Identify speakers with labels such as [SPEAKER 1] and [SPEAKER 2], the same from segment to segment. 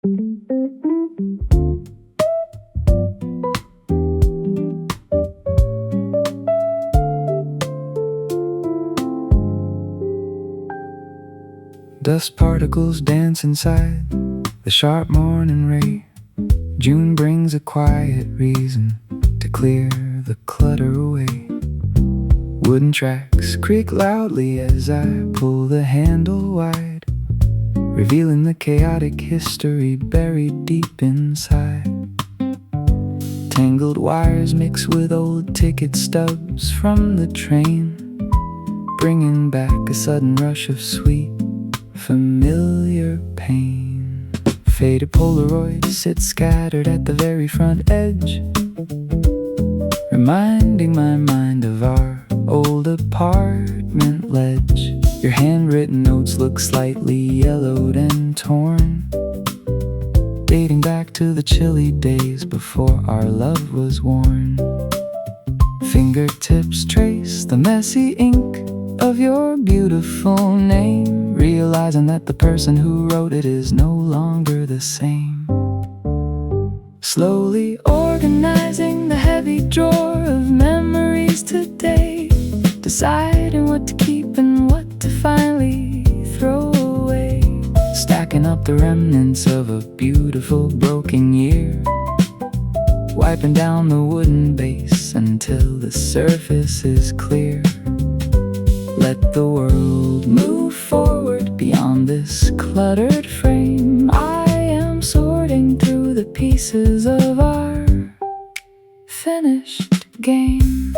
[SPEAKER 1] Dust particles dance inside the sharp morning ray. June brings a quiet reason to clear the clutter away. Wooden tracks creak loudly as I pull the handle wide, revealing the chaotic history buried deep inside. Tangled wires mix with old ticket stubs from the train, bringing back a sudden rush of sweet, familiar pain. Faded Polaroids sit scattered at the very front edge, reminding my mind of our old apartment ledge. Your handwritten notes look slightly yellowed and torn, dating back to the chilly days before our love was worn. Fingertips trace the messy ink of your beautiful name, realizing that the person who wrote it is no longer the same. Slowly organizing the heavy drawer of memories today, deciding what to keep and what to finally throw away. Stacking up the remnants of a beautiful broken year, wiping down the wooden base until the surface is clear. Let the world move forward beyond this cluttered frame. I am sorting through the pieces of our finished game.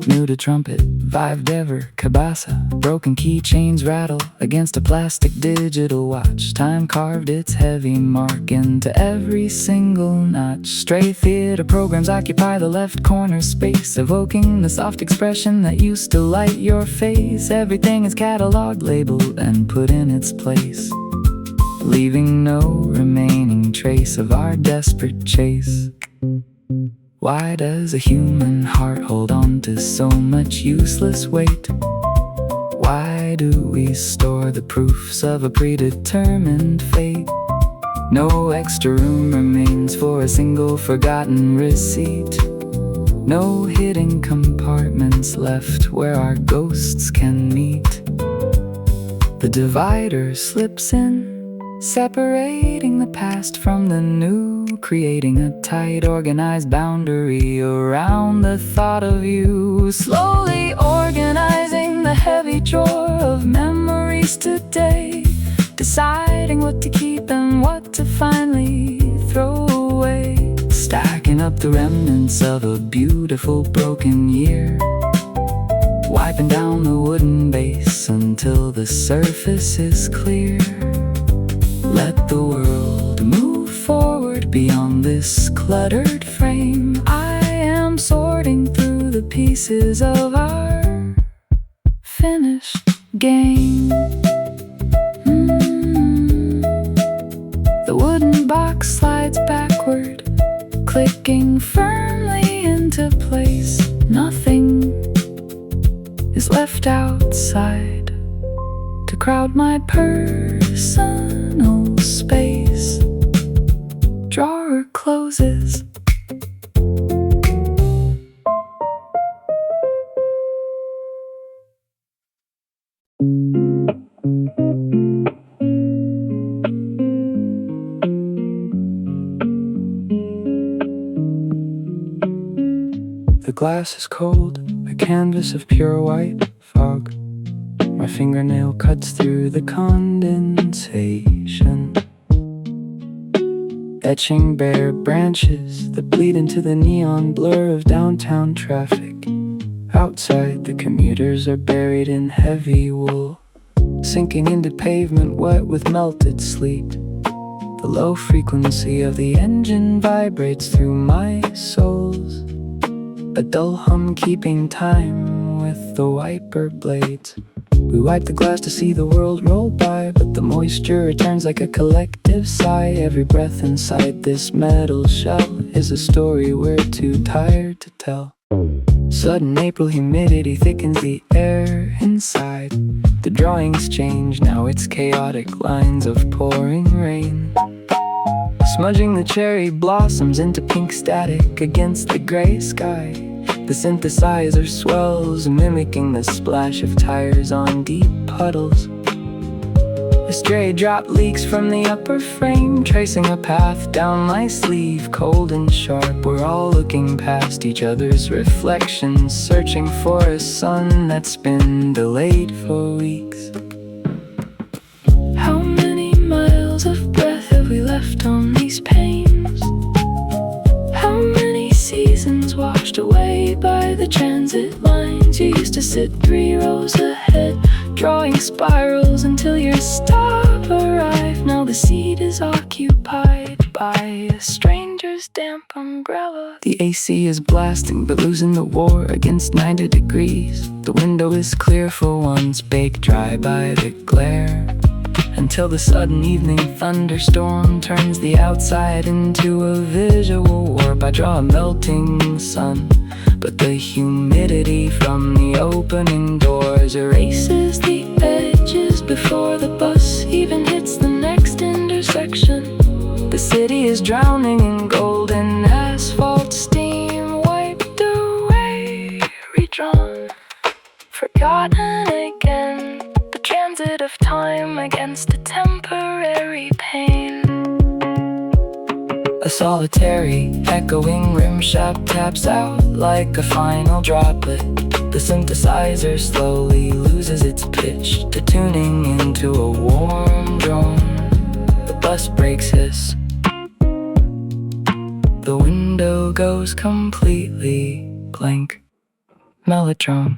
[SPEAKER 1] New to trumpet, vibed ever, cabasa. Broken keychains rattle against a plastic digital watch. Time carved its heavy mark into every single notch. Stray theater programs occupy the left corner space, evoking the soft expression that used to light your face. Everything is cataloged, labeled, and put in its place, leaving no remaining trace of our desperate chase. Why does a human heart hold on to so much useless weight? Why do we store the proofs of a predetermined fate? No extra room remains for a single forgotten receipt. No hidden compartments left where our ghosts can meet. The divider slips in, separating the past from the new, creating a tight, organized boundary around the thought of you. Slowly organizing the heavy drawer of memories today, deciding what to keep and what to finally throw away. Stacking up the remnants of a beautiful broken year, wiping down the wooden base until the surface is clear. Let the world move forward beyond this cluttered frame. I am sorting through the pieces of our finished game. The wooden box slides backward, clicking firmly into place. Nothing is left outside to crowd my personal space. Drawer closes. The glass is cold, a canvas of pure white fog. My fingernail cuts through the condensation, etching bare branches that bleed into the neon blur of downtown traffic. Outside, the commuters are buried in heavy wool, sinking into pavement wet with melted sleet. The low frequency of the engine vibrates through my soles, a dull hum keeping time with the wiper blades. We wipe the glass to see the world roll by, but the moisture returns like a collective sigh. Every breath inside this metal shell is a story we're too tired to tell. Sudden April humidity thickens the air inside. The drawings change, now it's chaotic lines of pouring rain, smudging the cherry blossoms into pink static against the gray sky. The synthesizer swells, mimicking the splash of tires on deep puddles. A stray drop leaks from the upper frame, tracing a path down my sleeve. Cold and sharp, we're all looking past each other's reflections, searching for a sun that's been delayed for weeks. How many miles of breath have we left on these panes? How many seasons washed away by the transit lines? You used to sit 3 rows ahead, drawing spirals until your stop arrived. Now the seat is occupied by a stranger's damp umbrella. The AC is blasting but losing the war against 90 degrees. The window is clear for once, baked dry by the glare, until the sudden evening thunderstorm turns the outside into a visual warp. I draw a melting sun, but the humidity from the opening doors erases the edges before the bus even hits the next intersection. The city is drowning in golden asphalt steam, wiped away, redrawn, forgotten again. The transit of time against a temporary pain. A solitary, echoing rim shot taps out like a final droplet. The synthesizer slowly loses its pitch to tuning into a warm drone. The bus brakes hiss. The window goes completely blank. Mellotron.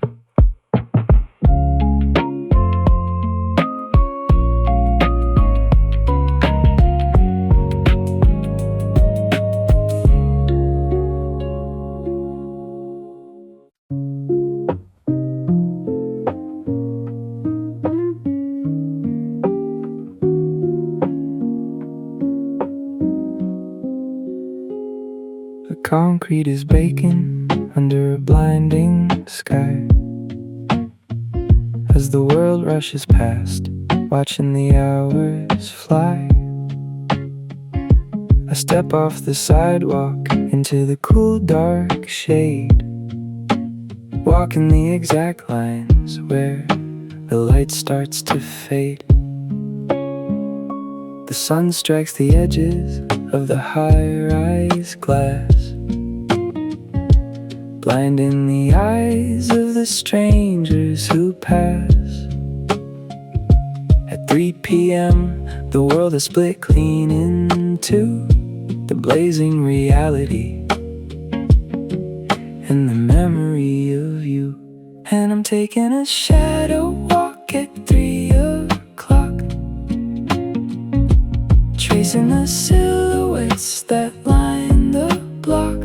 [SPEAKER 1] The concrete is baking under a blinding sky as the world rushes past, watching the hours fly. I step off the sidewalk into the cool dark shade, walking the exact lines where the light starts to fade. The sun strikes the edges of the high-rise glass, blinding the eyes of the strangers who pass. At 3 p.m., the world is split clean in two, the blazing reality and the memory of you. And I'm taking a shadow walk at 3 o'clock, tracing the silhouettes that line the block.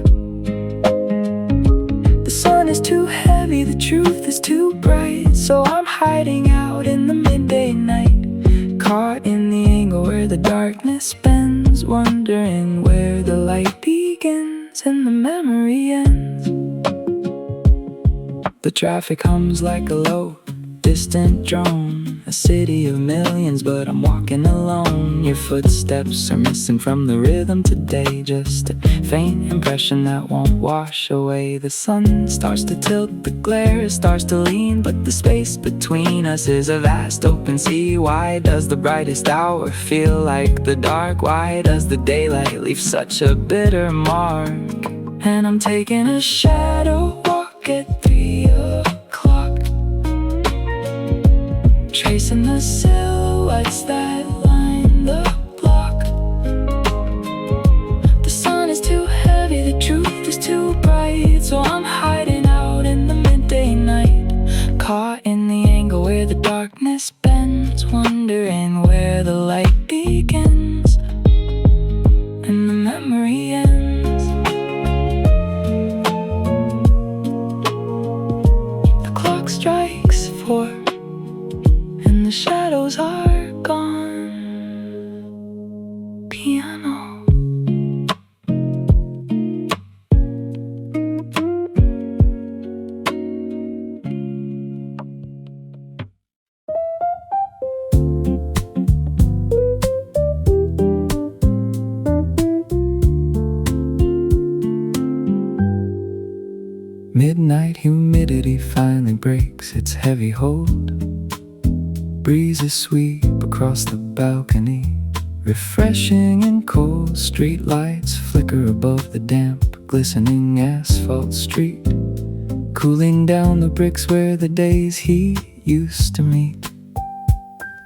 [SPEAKER 1] The sun is too heavy, the truth is too bright, so I'm hiding out in the midday night, caught in the angle where the darkness bends, wondering where the light begins and the memory ends. The traffic hums like a low, distant drone, a city of millions, but I'm walking alone. Your footsteps are missing from the rhythm today, just a faint impression that won't wash away. The sun starts to tilt, the glare starts to lean, but the space between us is a vast open sea. Why does the brightest hour feel like the dark? Why does the daylight leave such a bitter mark? And I'm taking a shadow walk at 3 o'clock, tracing the silhouettes that line the block. The sun is too heavy, the truth is too bright, so I'm hiding out in the midday night, caught in the angle where the darkness bends, wondering where the light begins and the memory ends. The clock strikes 4 and the shadows are gone. Piano. heavy hold. Breezes sweep across the balcony, refreshing and cold. Street lights flicker above the damp, glistening asphalt street, cooling down the bricks where the day's heat used to meet.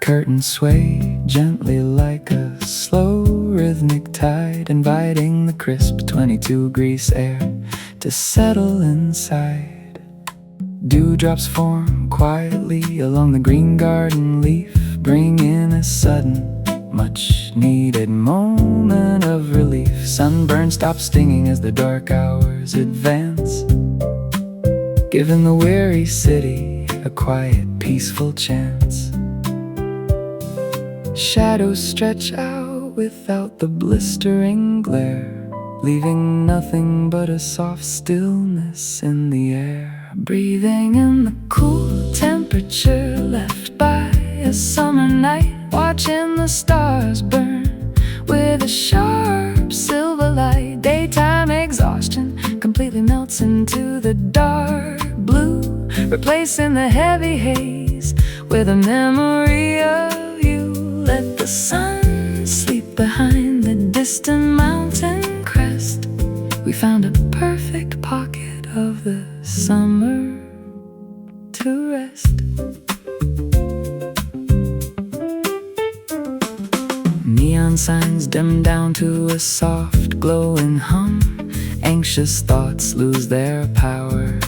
[SPEAKER 1] Curtains sway gently like a slow rhythmic tide, inviting the crisp 22-degree air to settle inside. Dewdrops form quietly along the green garden leaf, bringing a sudden, much-needed moment of relief. Sunburn stops stinging as the dark hours advance, giving the weary city a quiet, peaceful chance. Shadows stretch out without the blistering glare, leaving nothing but a soft stillness in the air. Breathing in the cool temperature left by a summer night, watching the stars burn with a sharp silver light. Daytime exhaustion completely melts into the dark blue, replacing the heavy haze with a memory of you. Let the sun sleep behind the distant mountain crest. We found a perfect pocket of the summer to rest. Neon signs dim down to a soft glowing hum. Anxious thoughts lose their power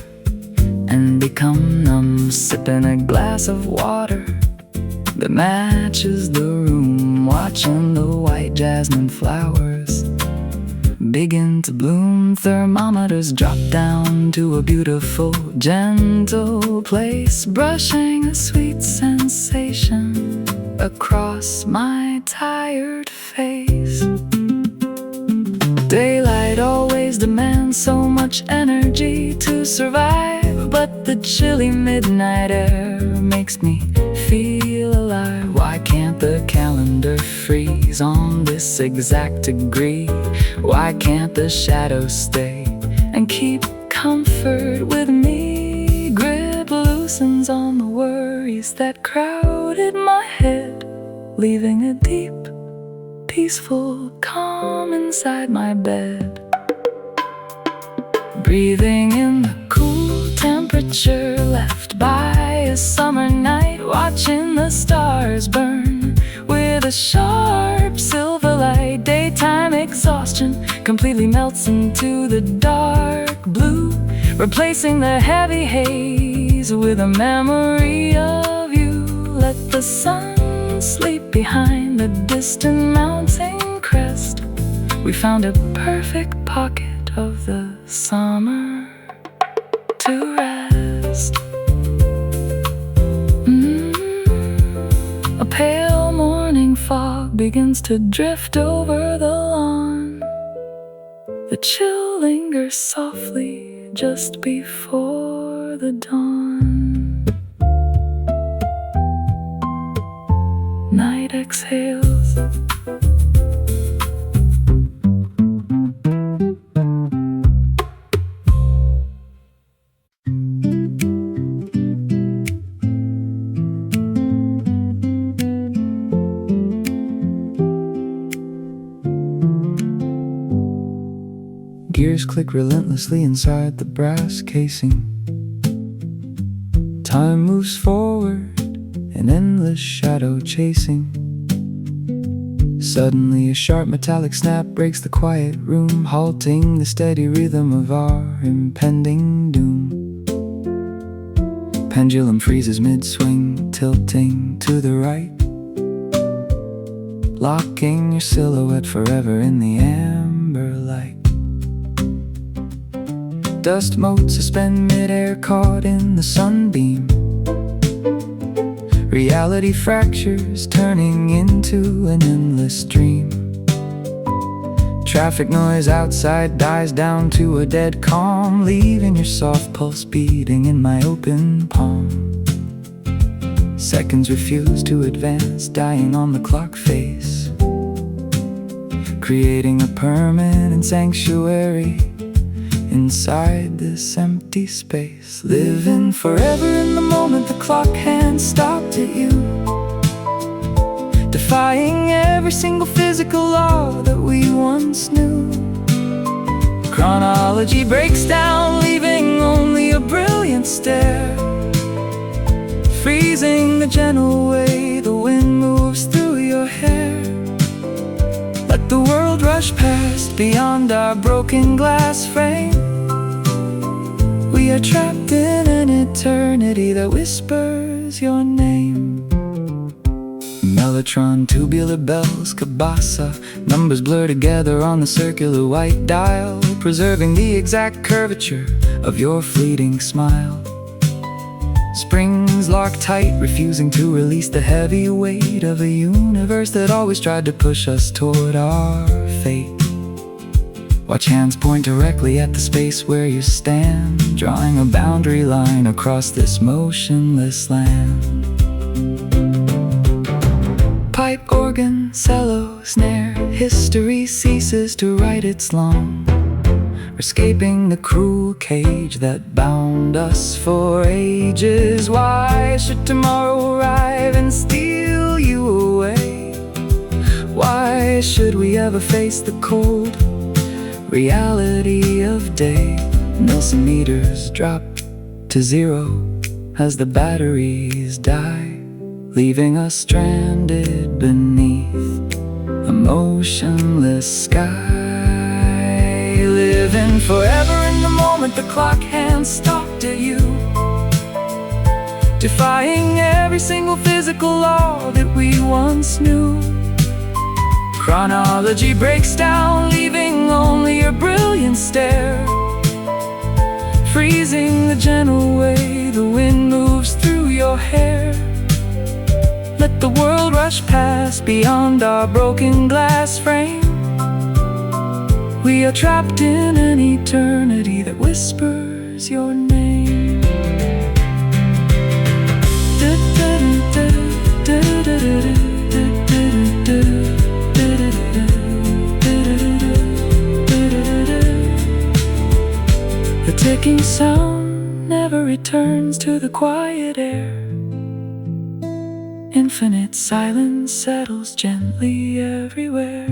[SPEAKER 1] and become numb. Sipping a glass of water that matches the room, watching the white jasmine flowers begin to bloom. Thermometers drop down to a beautiful, gentle place, brushing a sweet sensation across my tired face. Daylight always demands so much energy to survive, but the chilly midnight air makes me feel alive. Why can't the calendar freeze on this exact degree? Why can't the shadows stay and keep comfort with me? Grip loosens on the worries that crowded my head, leaving a deep, peaceful calm inside my bed. Breathing in the cool temperature left by a summer night, watching the stars burn with a sharp silver light. Daytime exhaustion completely melts into the dark blue, replacing the heavy haze with a memory of you. Let the sun sleep behind the distant mountain crest. We found a perfect pocket of the summer to rest. A pale morning fog begins to drift over the lawn. The chill lingers softly just before the dawn. Night exhales. Gears click relentlessly inside the brass casing. Time moves forward, an endless shadow chasing. Suddenly a sharp metallic snap breaks the quiet room, halting the steady rhythm of our impending doom. Pendulum freezes mid-swing, tilting to the right, locking your silhouette forever in the amber light. Dust motes suspend mid-air caught in the sunbeam. Reality fractures, turning into an endless dream. Traffic noise outside dies down to a dead calm, leaving your soft pulse beating in my open palm. Seconds refuse to advance, dying on the clock face, creating a permanent sanctuary inside this empty space, living forever in the moment the clock hand stopped at you, defying every single physical law that we once knew. Chronology breaks down, leaving only a brilliant stare, freezing the gentle way the wind moves through your hair. Let the world rush past beyond our broken glass frame. We are trapped in an eternity that whispers your name. Mellotron, tubular bells, cabasa, numbers blur together on the circular white dial, preserving the exact curvature of your fleeting smile. Springs lock tight, refusing to release the heavy weight of a universe that always tried to push us toward our fate. Watch hands point directly at the space where you stand, drawing a boundary line across this motionless land. Pipe, organ, cello, snare, history ceases to write its long, escaping the cruel cage that bound us for ages. Why should tomorrow arrive and steal you away? Why should we ever face the cold reality of day? Nielsen meters drop to zero as the batteries die, leaving us stranded beneath a motionless sky. Living forever in the moment the clock hand stopped at you, defying every single physical law that we once knew. Chronology breaks down, leaving only a brilliant stare, freezing the gentle way the wind moves through your hair. Let the world rush past beyond our broken glass frame. We are trapped in an eternity that whispers your name. The ticking sound never returns to the quiet air. Infinite silence settles gently everywhere.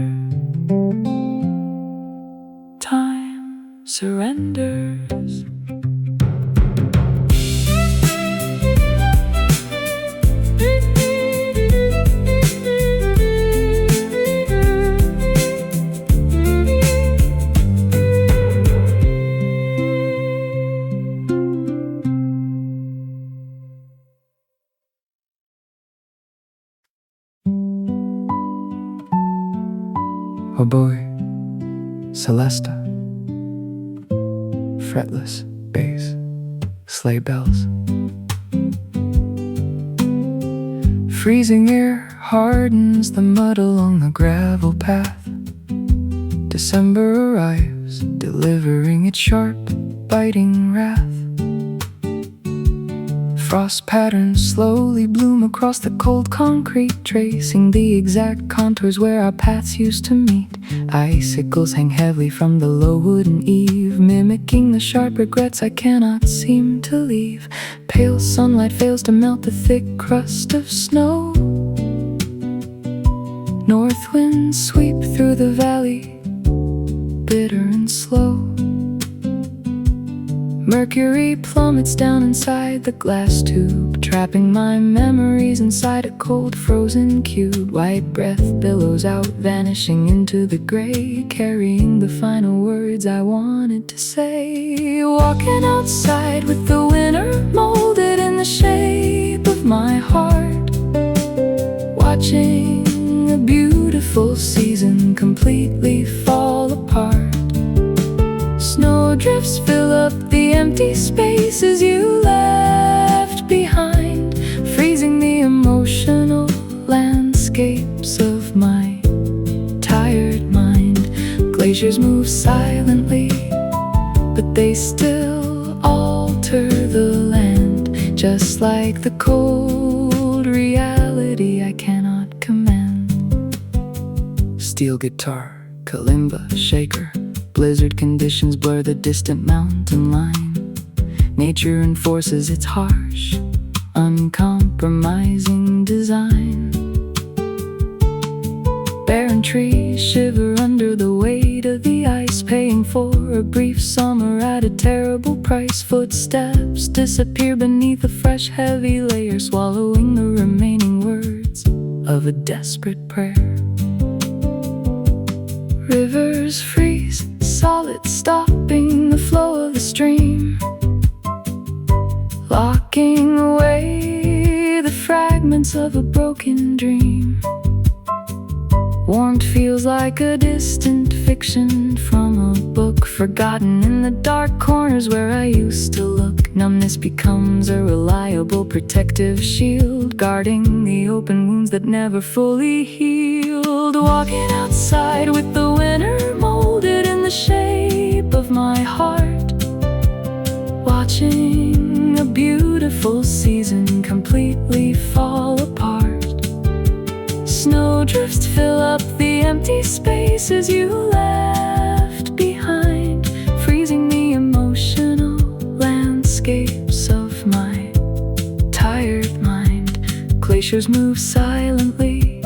[SPEAKER 1] Time surrenders. Oboe, celesta, fretless bass, sleigh bells. Freezing air hardens the mud along the gravel path. December arrives, delivering its sharp, biting wrath. Frost patterns slowly bloom across the cold concrete, tracing the exact contours where our paths used to meet. Icicles hang heavily from the low wooden eave, mimicking the sharp regrets I cannot seem to leave. Pale sunlight fails to melt the thick crust of snow. North winds sweep through the valley, bitter and slow. Mercury plummets down inside the glass tube, trapping my memories inside a cold frozen cube. White breath billows out, vanishing into the gray, carrying the final words I wanted to say. Walking outside with the winter molded in the shape of my heart, watching a beautiful season completely fall apart. Snowdrifts fill up the empty spaces you left behind, freezing the emotional landscapes of my tired mind. Glaciers move silently, but they still alter the land, just like the cold reality I cannot command. Steel guitar, kalimba, shaker, Blizzard conditions blur the distant mountain line. Nature enforces its harsh, uncompromising design. Barren trees shiver under the weight of the ice, paying for a brief summer at a terrible price. Footsteps disappear beneath a fresh, heavy layer, swallowing the remaining words of a desperate prayer. Rivers freeze, solid, stopping the flow of the stream, locking away the fragments of a broken dream. Warmth feels like a distant fiction from a book, forgotten in the dark corners where I used to look. Numbness becomes a reliable protective shield, guarding the open wounds that never fully healed. Walking outside with the winter molded in the shape of my heart, watching a beautiful season completely fall apart. Snowdrifts fill up the empty spaces you left behind, freezing the emotional landscapes of my tired mind. Glaciers move silently,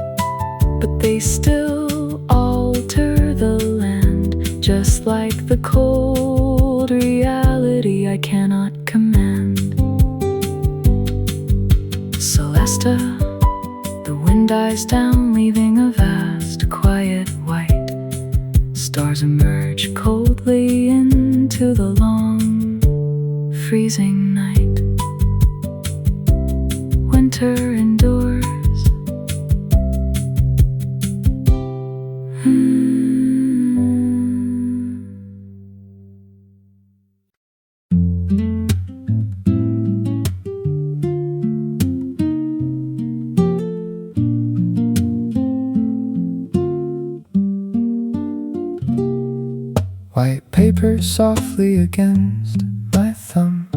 [SPEAKER 1] but they still alter the land, just like the cold reality I cannot command. Celesta, the wind dies down, leaving a vast, quiet white. Stars emerge coldly into the long, freezing night. Winter endures. White paper softly against my thumb.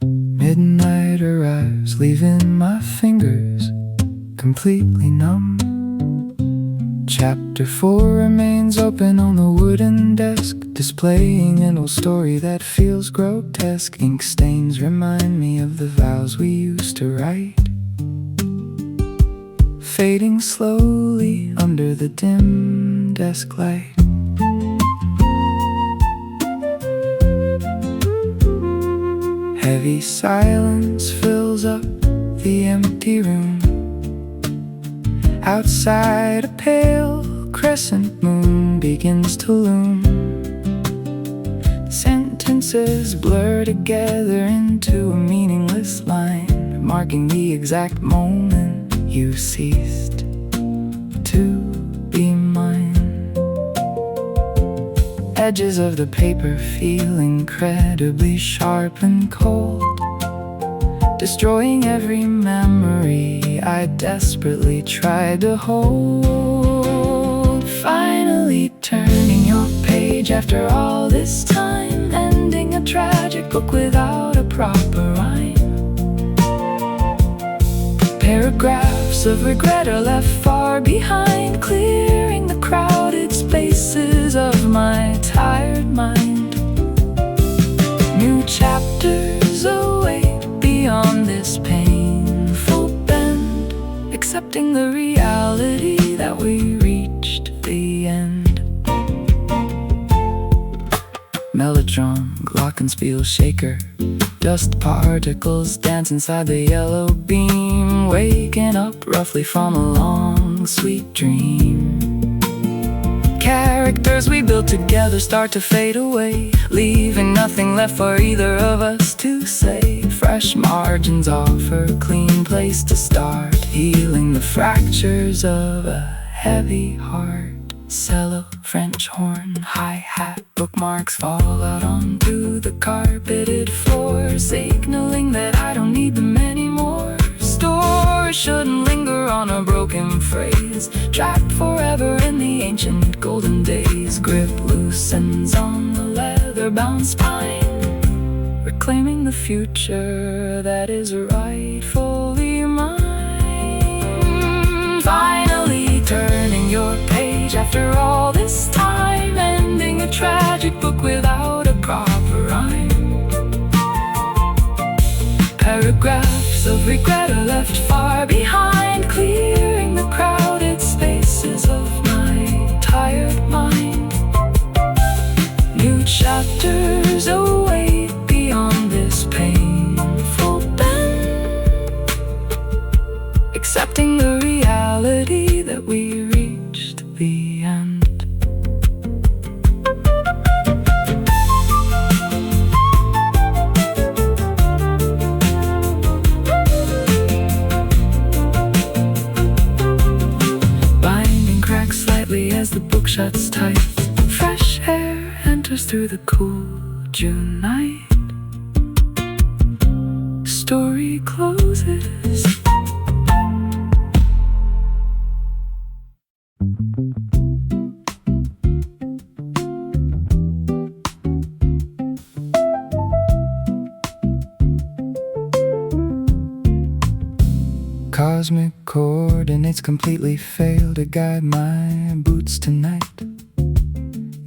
[SPEAKER 1] Midnight arrives, leaving my fingers completely numb. Chapter 4 remains open on the wooden desk, displaying an old story that feels grotesque. Ink stains remind me of the vows we used to write, fading slowly under the dim desk light. Heavy silence fills up the empty room. Outside, a pale crescent moon begins to loom. Sentences blur together into a meaningless line, marking the exact moment you ceased to be mine. Edges of the paper feel incredibly sharp and cold, destroying every memory I desperately tried to hold. Finally turning your page after all this time, ending a tragic book without a proper rhyme. Paragraphs of regret are left far behind, clearing the crowded spaces of my tired mind. New chapters await beyond this painful bend, accepting the reality that we reached the end. Mellotron, glockenspiel shaker, dust particles dance inside the yellow beam, waking up roughly from a long, sweet dream. Characters we built together start to fade away, leaving nothing left for either of us to say. Fresh margins offer a clean place to start, healing the fractures of a heavy heart. Cello, French horn, hi-hat, bookmarks fall out onto the carpeted floor, signaling that I don't need them anymore. Stories shouldn't linger on a broken phrase, trapped forever in the ancient golden days. Grip loosens on the leather-bound spine, reclaiming the future that is rightfully mine. Finally turning your page after all this time, and of regret are left far behind, clearing the crowded spaces of my tired mind. New chapters await beyond this painful bend, accepting the reality that we reached the end. As the book shuts tight, fresh air enters through the cool June night. Story closes. Cosmic coordinates completely fail to guide my boots tonight.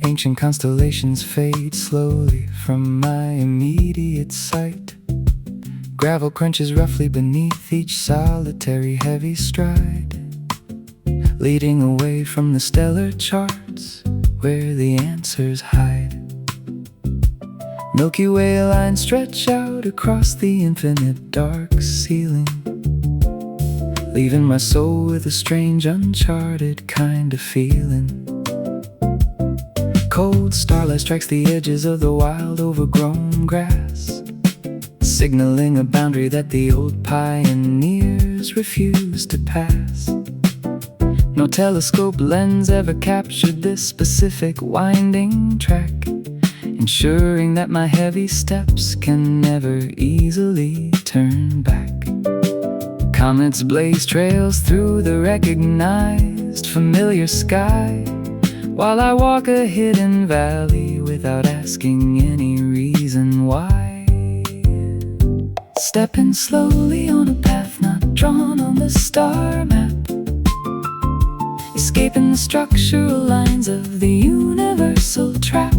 [SPEAKER 1] Ancient constellations fade slowly from my immediate sight. Gravel crunches roughly beneath each solitary heavy stride, leading away from the stellar charts where the answers hide. Milky Way lines stretch out across the infinite dark ceiling, leaving my soul with a strange, uncharted kind of feeling. Cold starlight strikes the edges of the wild, overgrown grass, signaling a boundary that the old pioneers refused to pass. No telescope lens ever captured this specific winding track, ensuring that my heavy steps can never easily turn back. Comets blaze trails through the recognized familiar sky, while I walk a hidden valley without asking any reason why. Stepping slowly on a path not drawn on the star map, escaping the structural lines of the universal trap.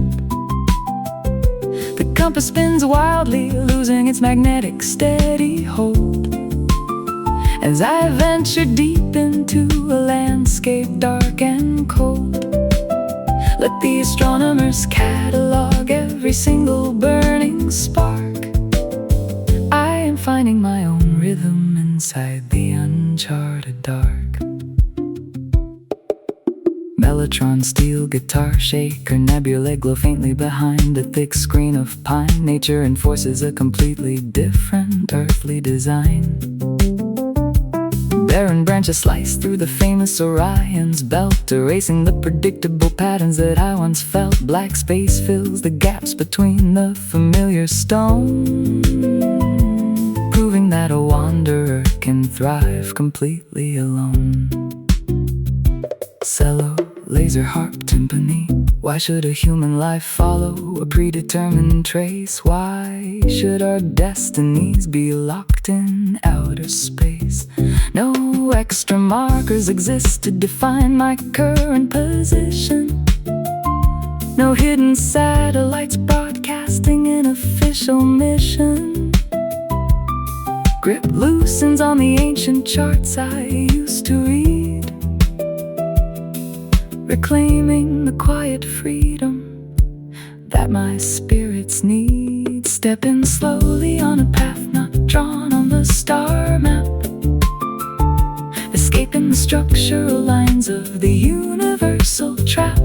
[SPEAKER 1] The compass spins wildly, losing its magnetic steady hold, as I venture deep into a landscape dark and cold. Let the astronomers catalog every single burning spark. I am finding my own rhythm inside the uncharted dark. Mellotron, steel guitar shaker, nebulae glow faintly behind a thick screen of pine. Nature enforces a completely different earthly design. Barren branches slice through the famous Orion's belt, erasing the predictable patterns that I once felt. Black space fills the gaps between the familiar stone, proving that a wanderer can thrive completely alone. Cello, laser harp, timpani. Why should a human life follow a predetermined trace? Why should our destinies be locked in outer space? No extra markers exist to define my current position. No hidden satellites broadcasting an official mission. Grip loosens on the ancient charts I used to read, reclaiming the quiet freedom that my spirits need. Stepping slowly on a path not drawn on the star map, escaping the structural lines of the universal trap.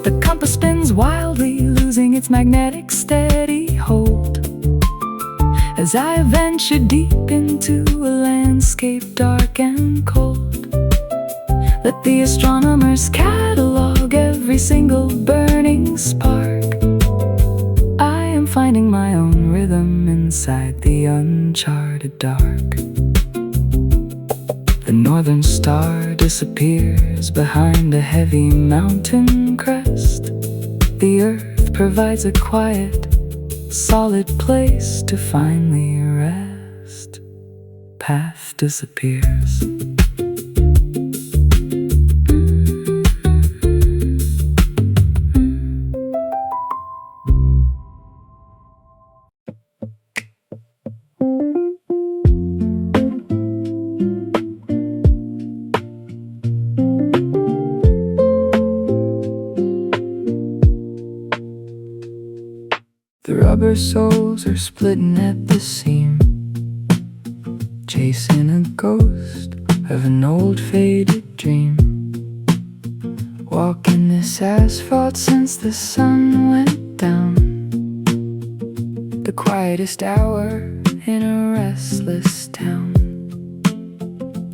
[SPEAKER 1] The compass spins wildly, losing its magnetic steady hold, as I venture deep into a landscape dark and cold. Let the astronomers catalog every single burning spark. I am finding my own rhythm inside the uncharted dark. The northern star disappears behind a heavy mountain crest. The earth provides a quiet, solid place to finally rest. Path disappears. rubber soles are splitting at the seam, chasing a ghost of an old faded dream. Walking this asphalt since the sun went down, the quietest hour in a restless town.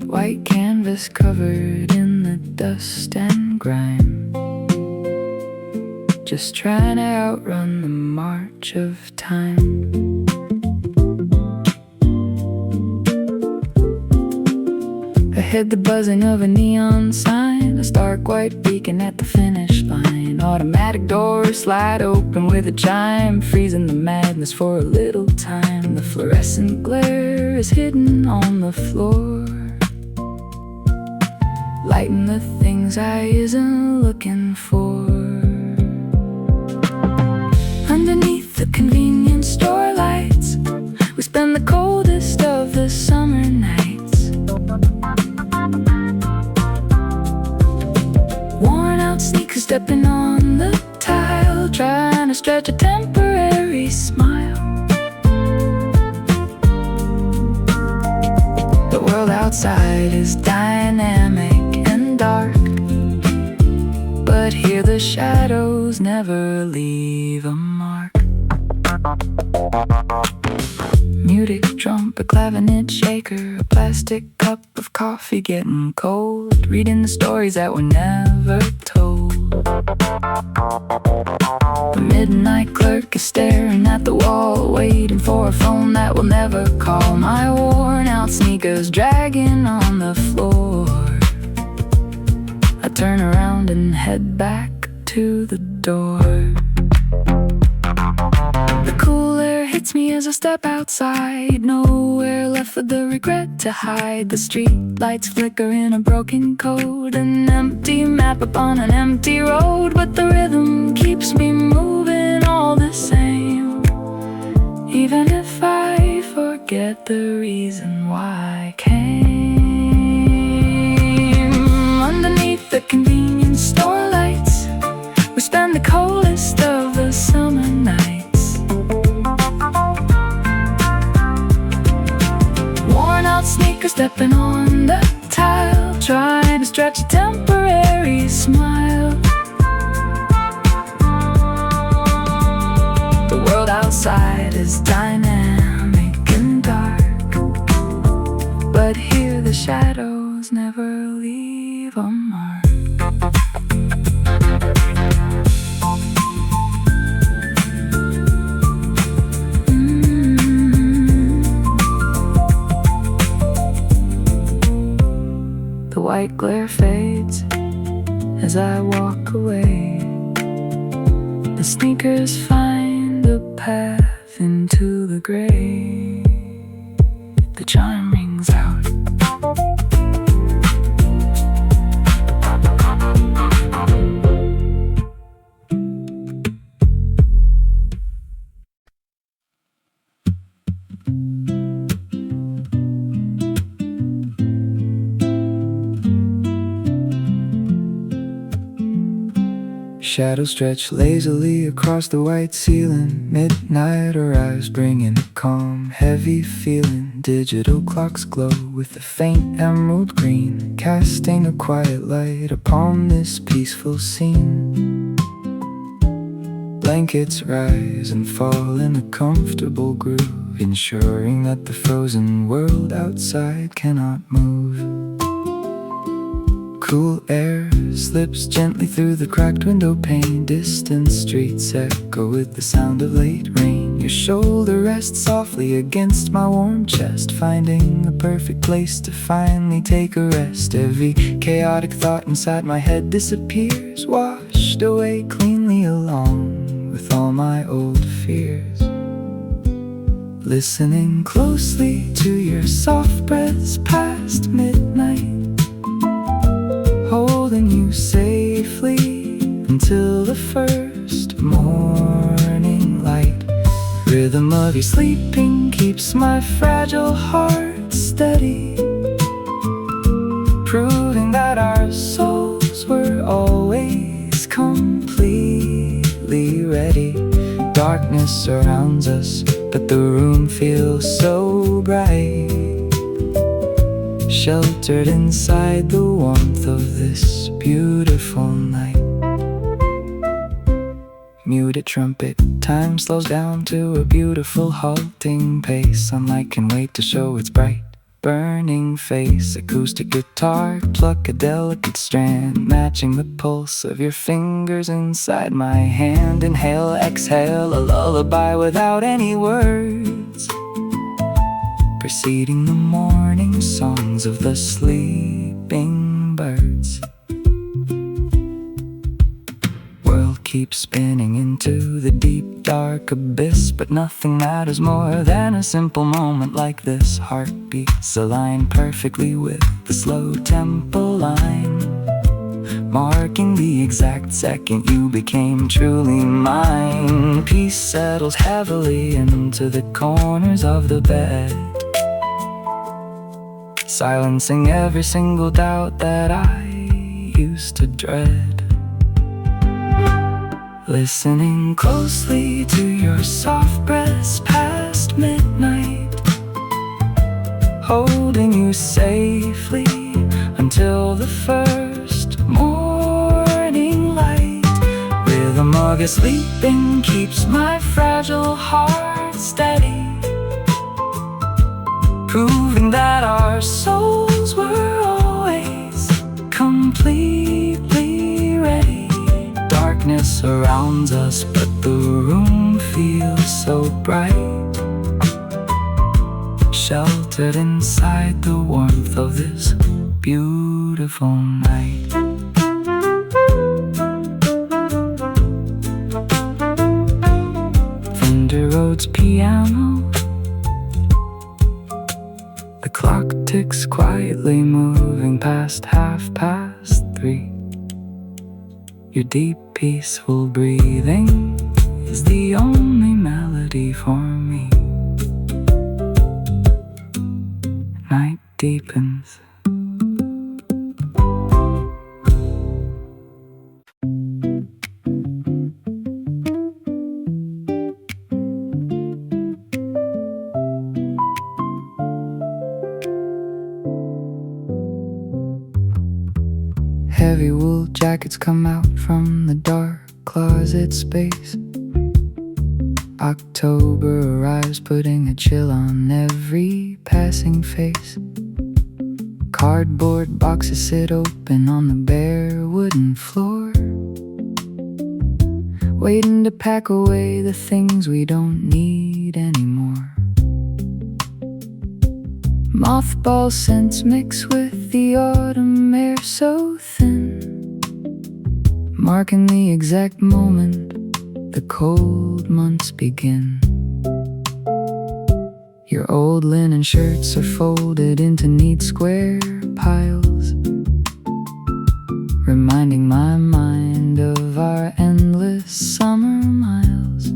[SPEAKER 1] White canvas covered in the dust and grime, just trying to outrun the march of time. Ahead the buzzing of a neon sign, a stark white beacon at the finish line. Automatic doors slide open with a chime, freezing the madness for a little time. The fluorescent glare is hidden on the floor, lighting the things I isn't looking for. Underneath the convenience store lights, we spend the coldest of the summer nights. Worn out sneakers stepping on the tile, trying to stretch a temporary smile. The world outside is dynamic and dark, but here the shadows never leave a mark. Muted drum, a clavinet shaker, a plastic cup of coffee getting cold, reading the stories that were never told. The midnight clerk is staring at the wall, waiting for a phone that will never call. My worn out sneakers dragging on the floor. I turn around and head back to the door. The cool air hits me as I step outside, nowhere left for the regret to hide. The street lights flicker in a broken code, an empty map upon an empty road, but the rhythm keeps me moving all the same, even if I forget the reason why I came. Underneath the convenience store lights, we spend the coldest of the summer nights. Worn out sneakers stepping on the tile, trying to stretch a temporary smile. The world outside is dynamic and dark, but here the shadows never leave a mark. The white glare fades as I walk away. The sneakers find a path into the gray. The chime rings out. Shadows stretch lazily across the white ceiling. Midnight arrives, bringing a calm, heavy feeling. Digital clocks glow with a faint emerald green, casting a quiet light upon this peaceful scene. Blankets rise and fall in a comfortable groove, ensuring that the frozen world outside cannot move. Cool air slips gently through the cracked window pane. Distant streets echo with the sound of late rain. Your shoulder rests softly against my warm chest, finding the perfect place to finally take a rest. Every chaotic thought inside my head disappears, washed away cleanly along with all my old fears. Listening closely to your soft breaths past midnight, holding you safely until the first morning light. Rhythm of your sleeping keeps my fragile heart steady, proving that our souls were always completely ready. Dark Darkness surrounds us, but the room feels so bright, sheltered inside the warmth of this beautiful night. Muted trumpet, time slows down to a beautiful halting pace. Sunlight can wait to show its bright, burning face. Acoustic guitar, pluck a delicate strand, matching the pulse of your fingers inside my hand. Inhale, exhale, a lullaby without any words, preceding the morning songs of the sleeping birds. World keeps spinning into the deep dark abyss, but nothing matters more than a simple moment like this. Heart beats align perfectly with the slow tempo line, marking the exact second you became truly mine. Peace settles heavily into the corners of the bed, silencing every single doubt that I used to dread. Listening closely to your soft breaths past midnight, holding you safely until the first morning light. Rhythm of your sleeping keeps my fragile heart steady, proving that our souls were always completely ready. Darkness surrounds us, but the room feels so bright, sheltered inside the warmth of this beautiful night. Thunder Road's piano, the clock ticks quietly, moving past 3:30. Your deep, peaceful breathing is the only melody for me. Night deepens. Heavy wool jackets come out from the dark closet space. October arrives, putting a chill on every passing face. Cardboard boxes sit open on the bare wooden floor, waiting to pack away the things we don't need anymore. Mothball scents mix with the autumn air so thin, marking the exact moment the cold months begin. Your old linen shirts are folded into neat square piles, reminding my mind of our endless summer miles.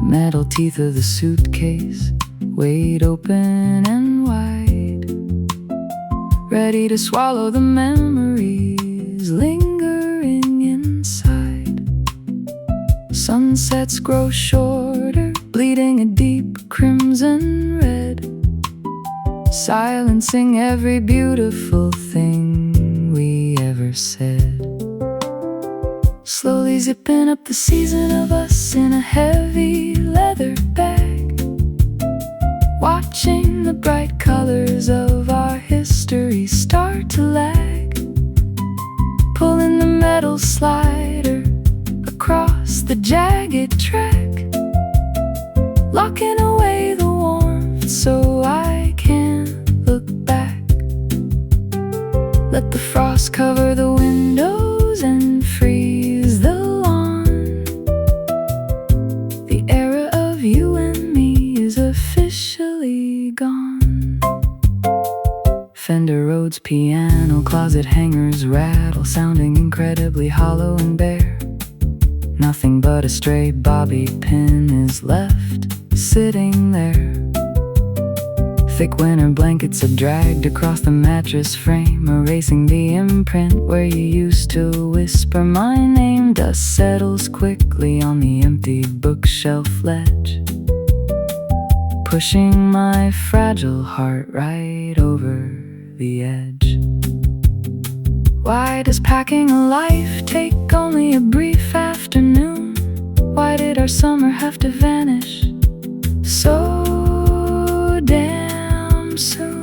[SPEAKER 1] Metal teeth of the suitcase wide open and wide, ready to swallow the memories lingering inside. Sunsets grow shorter, bleeding a deep crimson red, silencing every beautiful thing we ever said. Slowly zipping up the season of us in a heavy leather bag, watching the bright colors of our history start to lag, pulling the metal slider across the jagged track, locking away the warmth so I can't look back. Let the frost cover the windows and freeze the lawn. The era of you and me is officially gone. Fender Rhodes piano, closet hangers rattle, sounding incredibly hollow and bare. Nothing but a stray bobby pin is left sitting there. Thick winter blankets are dragged across the mattress frame, erasing the imprint where you used to whisper my name. Dust settles quickly on the empty bookshelf ledge, pushing my fragile heart right over the edge. Why does packing a life take only a brief afternoon? Why did our summer have to vanish so damn soon?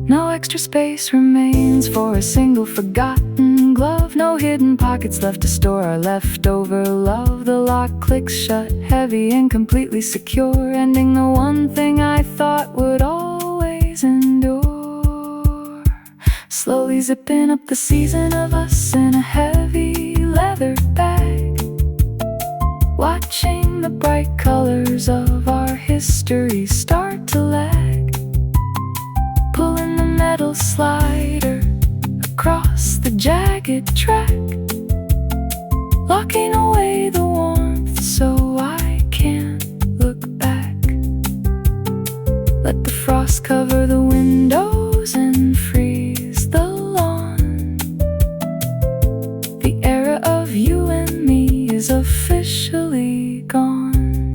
[SPEAKER 1] No extra space remains for a single forgotten glove, no hidden pockets left to store our leftover love. The lock clicks shut, heavy and completely secure, ending the one thing I thought would always endure. Slowly zipping up the season of us in a heavy leather bag, watching the bright colors of our history start to lag, pulling the metal slider across the jagged track, locking away the warmth so I can't look back. Let the frost cover the windows and freeze the lawn. The era of you and me is officially gone.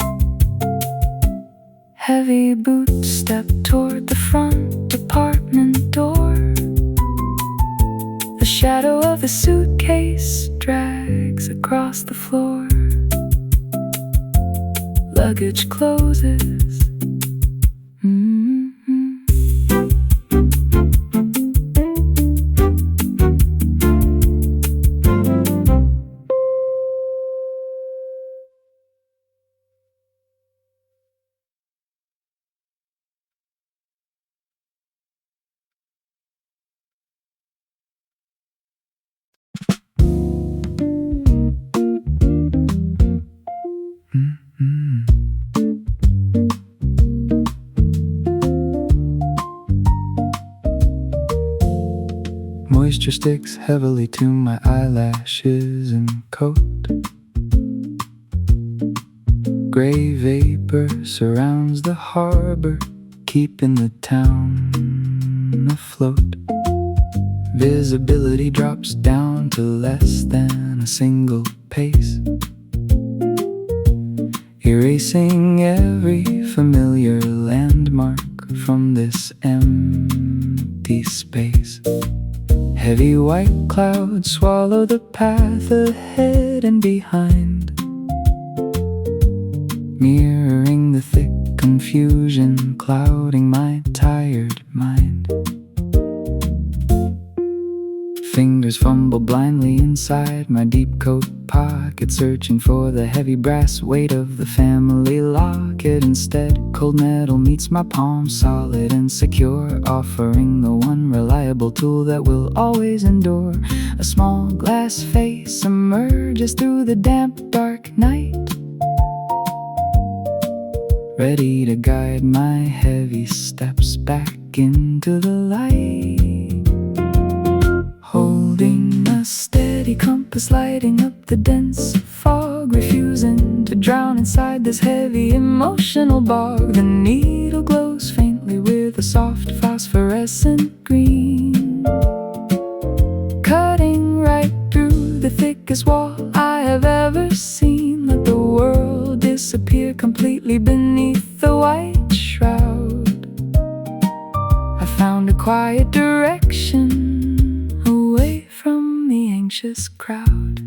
[SPEAKER 1] Heavy boots step toward the front apartment door. The shadow of the suitcase drags across the floor. Luggage closes. Moisture sticks heavily to my eyelashes and coat. Gray vapor surrounds the harbor, keeping the town afloat. Visibility drops down to less than a single pace, erasing every familiar landmark from this empty space. Heavy white clouds swallow the path ahead and behind, mirroring the thick confusion clouding my tired mind. Fingers fumble blindly inside my deep coat pocket, searching for the heavy brass weight of the family locket. Instead, cold metal meets my palm, solid and secure, offering the one reliable tool that will always endure. A small glass face emerges through the damp, dark night, ready to guide my heavy steps back into the light. Holding a steady compass, lighting up the dense fog, refusing to drown inside this heavy emotional bog. The needle glows faintly with a soft phosphorescent green, cutting right through the thickest wall I have ever seen. Let the world disappear completely beneath the white shroud. I found a quiet direction away from the anxious crowd.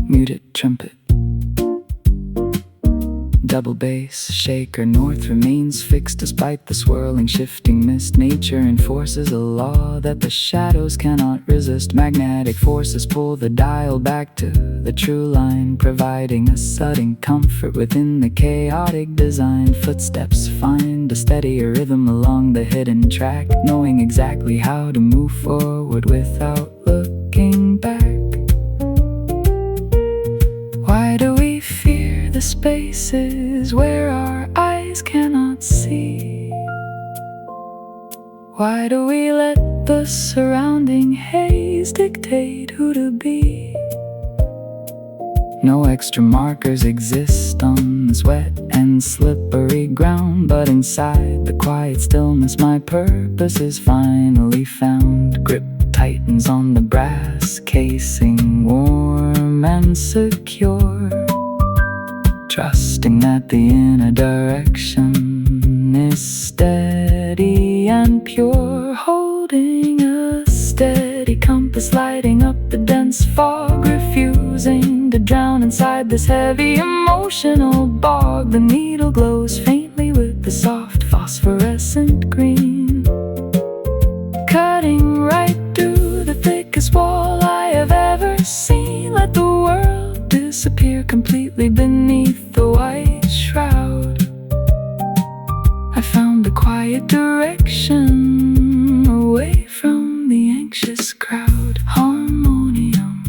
[SPEAKER 1] Muted trumpet, double bass shaker. North remains fixed despite the swirling, shifting mist. Nature enforces a law that the shadows cannot resist. Magnetic forces pull the dial back to the true line, providing a sudden comfort within the chaotic design. Footsteps find a steadier rhythm along the hidden track, knowing exactly how to move forward without looking back. Why do we fear the spaces where our eyes cannot see? Why do we let the surrounding haze dictate who to be? No extra markers exist on this wet and slippery ground, but inside the quiet stillness my purpose is finally found. Grip tightens on the brass casing, warm and secure, trusting that the inner direction is steady and pure. Holding a steady compass, lighting up the dense fog, refusing to drown inside this heavy emotional bog. The needle glows faintly with the soft phosphorescent green, cutting right through the thickest wall I have ever seen. Let the world disappear completely beneath the white shroud. I found a quiet direction away from the anxious crowd. Harmonium.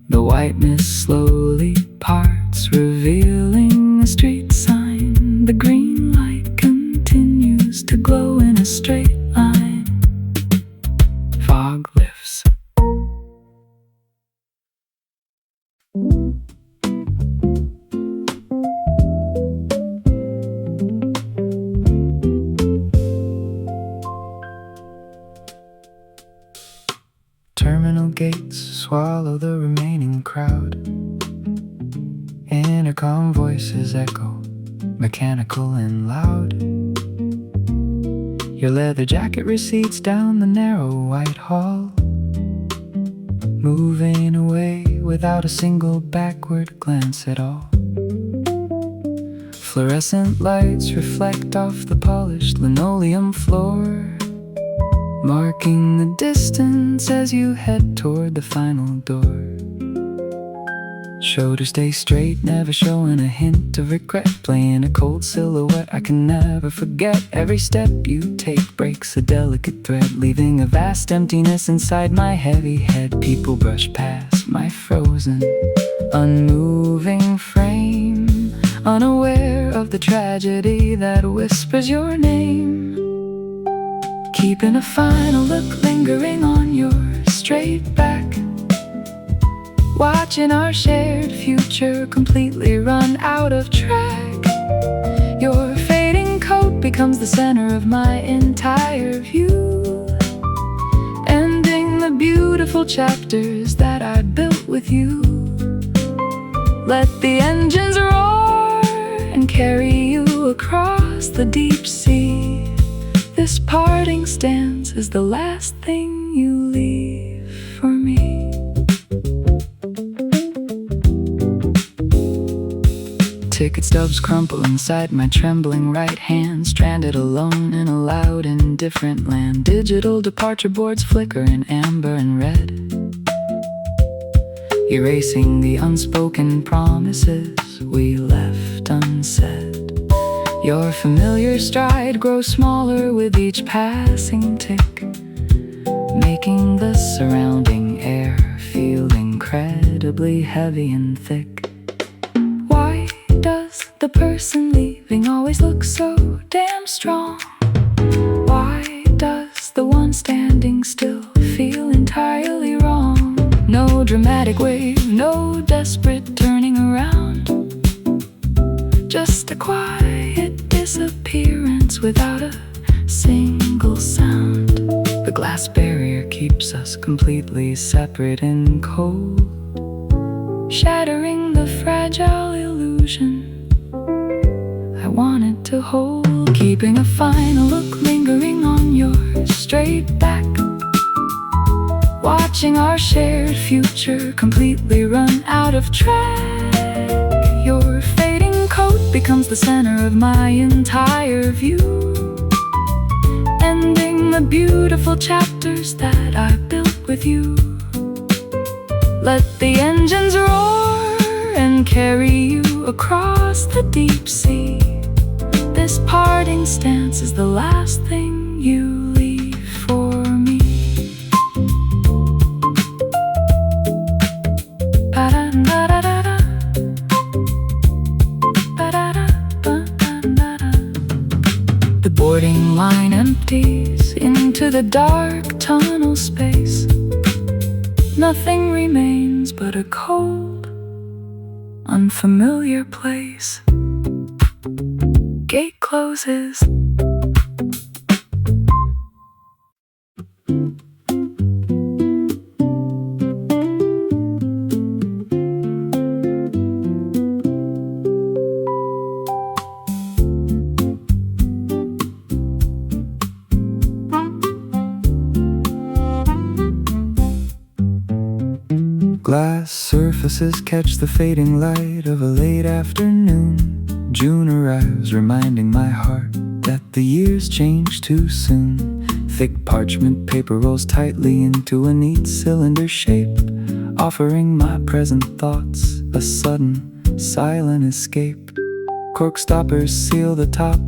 [SPEAKER 1] The whiteness slowly parts, revealing a street sign. The green light continues to glow in a straight line. Fog lifts. Terminal gates swallow the remaining crowd. Intercom voices echo, mechanical and loud. Your leather jacket recedes down the narrow white hall, moving away without a single backward glance at all. Fluorescent lights reflect off the polished linoleum floor, marking the distance as you head toward the final door. Shoulders stay straight, never showing a hint of regret, playing a cold silhouette I can never forget. Every step you take breaks a delicate thread, leaving a vast emptiness inside my heavy head. People brush past my frozen, unmoving frame, unaware of the tragedy that whispers your name. Keeping a final look lingering on your straight back, watching our shared future completely run out of track. Your fading coat becomes the center of my entire view, ending the beautiful chapters that I built with you. Let the engines roar and carry you across the deep sea. This parting stance is the last thing you leave for me. Ticket stubs crumple inside my trembling right hand, stranded alone in a loud, indifferent land. Digital departure boards flicker in amber and red, erasing the unspoken promises we left unsaid. Your familiar stride grows smaller with each passing tick, making the surrounding air feel incredibly heavy and thick. Why does the person leaving always look so damn strong? Why does the one standing still feel entirely wrong? No dramatic wave, no desperate turning around, just a quiet disappearance without a single sound. The glass barrier keeps us completely separate and cold, shattering the fragile illusion I wanted to hold. Keeping a final look lingering on your straight back, watching our shared future completely run out of track. Your fading coat becomes the center of my entire view, ending the beautiful chapters that I built with you. Let the engines roar and carry you across the deep sea. This parting stance is the last thing you leave for me. The boarding line empties into the dark tunnel space. Nothing remains but a cold, Unfamiliar place. Gate closes. Glass surfaces catch the fading light of a late afternoon. June arrives, reminding my heart that the years change too soon. Thick parchment paper rolls tightly into a neat cylinder shape, offering my present thoughts a sudden, silent escape. Cork stoppers seal the top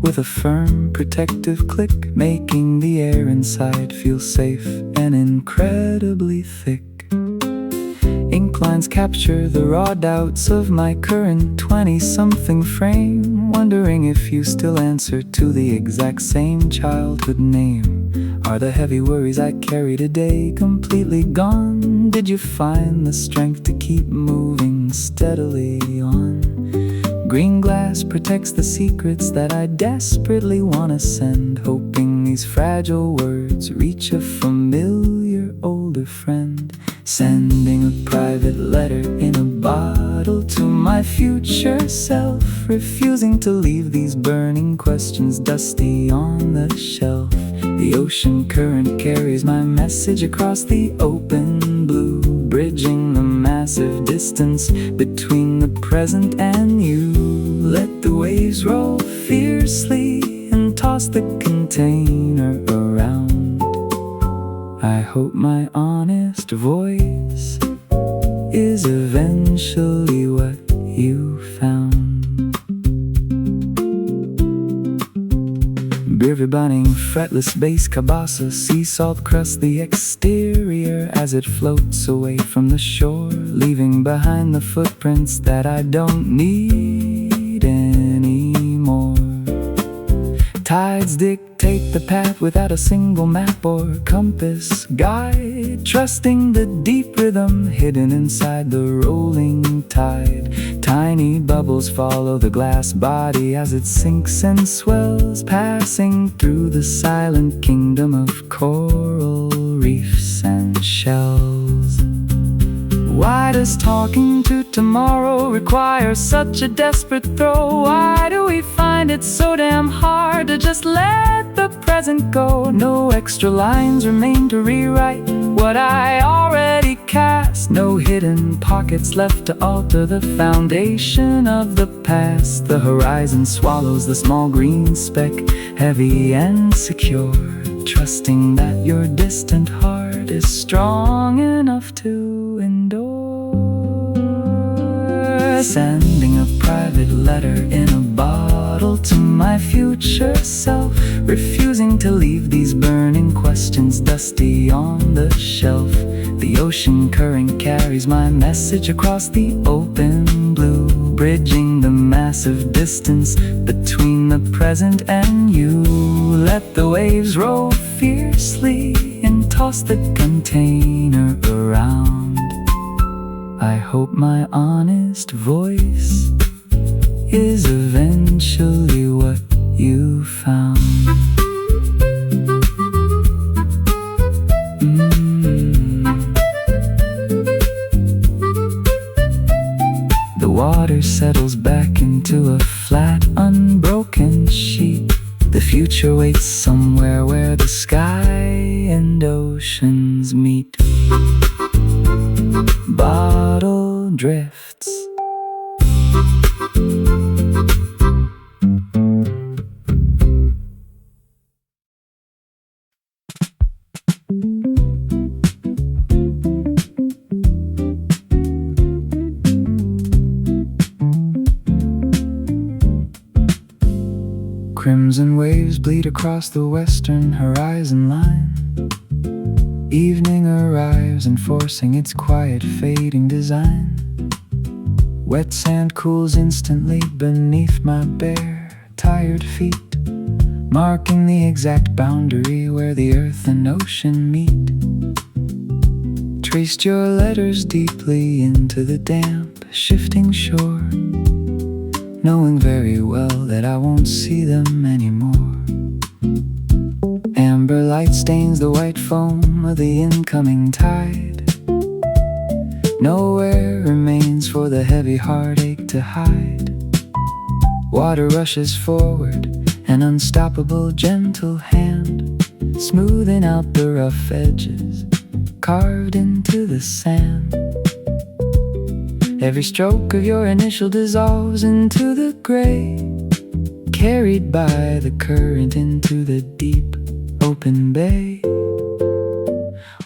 [SPEAKER 1] with a firm, protective click, making the air inside feel safe and incredibly thick. Ink lines capture the raw doubts of my current 20-something frame, wondering if you still answer to the exact same childhood name. Are the heavy worries I carry today completely gone? Did you find the strength to keep moving steadily on? Green glass protects the secrets that I desperately want to send, hoping these fragile words reach a familiar older friend. Sending a private letter in a bottle to my future self, refusing to leave these burning questions dusty on the shelf. The ocean current carries my message across the open blue, bridging the massive distance between the present and you. Let the waves roll fiercely and toss the container around. I hope my honest voice is eventually what you found. Beer burning, fretless bass cabasa, sea salt crust the exterior as it floats away from the shore, leaving behind the footprints that I don't need anymore. Tides dictate the path without a single map or compass guide, trusting the deep rhythm hidden inside the rolling tide. Tiny bubbles follow the glass body as it sinks and swells, passing through the silent kingdom of coral reefs and shells. Why does talking to tomorrow require such a desperate throw? Why do we find it so damn hard to just let the present go? No extra lines remain to rewrite what I already cast. No hidden pockets left to alter the foundation of the past. The horizon swallows the small green speck, heavy and secure, trusting that your distant heart is strong enough to endure. Sending a private letter in a bottle to my future self, refusing to leave these burning questions dusty on the shelf. The ocean current carries my message across the open blue, bridging the massive distance between the present and you. Let the waves roll fiercely and toss the container around. I hope my honest voice is eventually what you found. The water settles back into a flat, unbroken sheet. The future waits somewhere where the sky and oceans meet. Bottle drifts. Crimson waves bleed across the western horizon line. Evening arrives, enforcing its quiet, fading design. Wet sand cools instantly beneath my bare, tired feet, marking the exact boundary where the earth and ocean meet. Traced your letters deeply into the damp, shifting shore, knowing very well that I won't see them anymore. Amber light stains the white foam of the incoming tide. Nowhere remains for the heavy heartache to hide. Water rushes forward, an unstoppable gentle hand, smoothing out the rough edges carved into the sand. Every stroke of your initial dissolves into the gray, carried by the current into the deep open bay.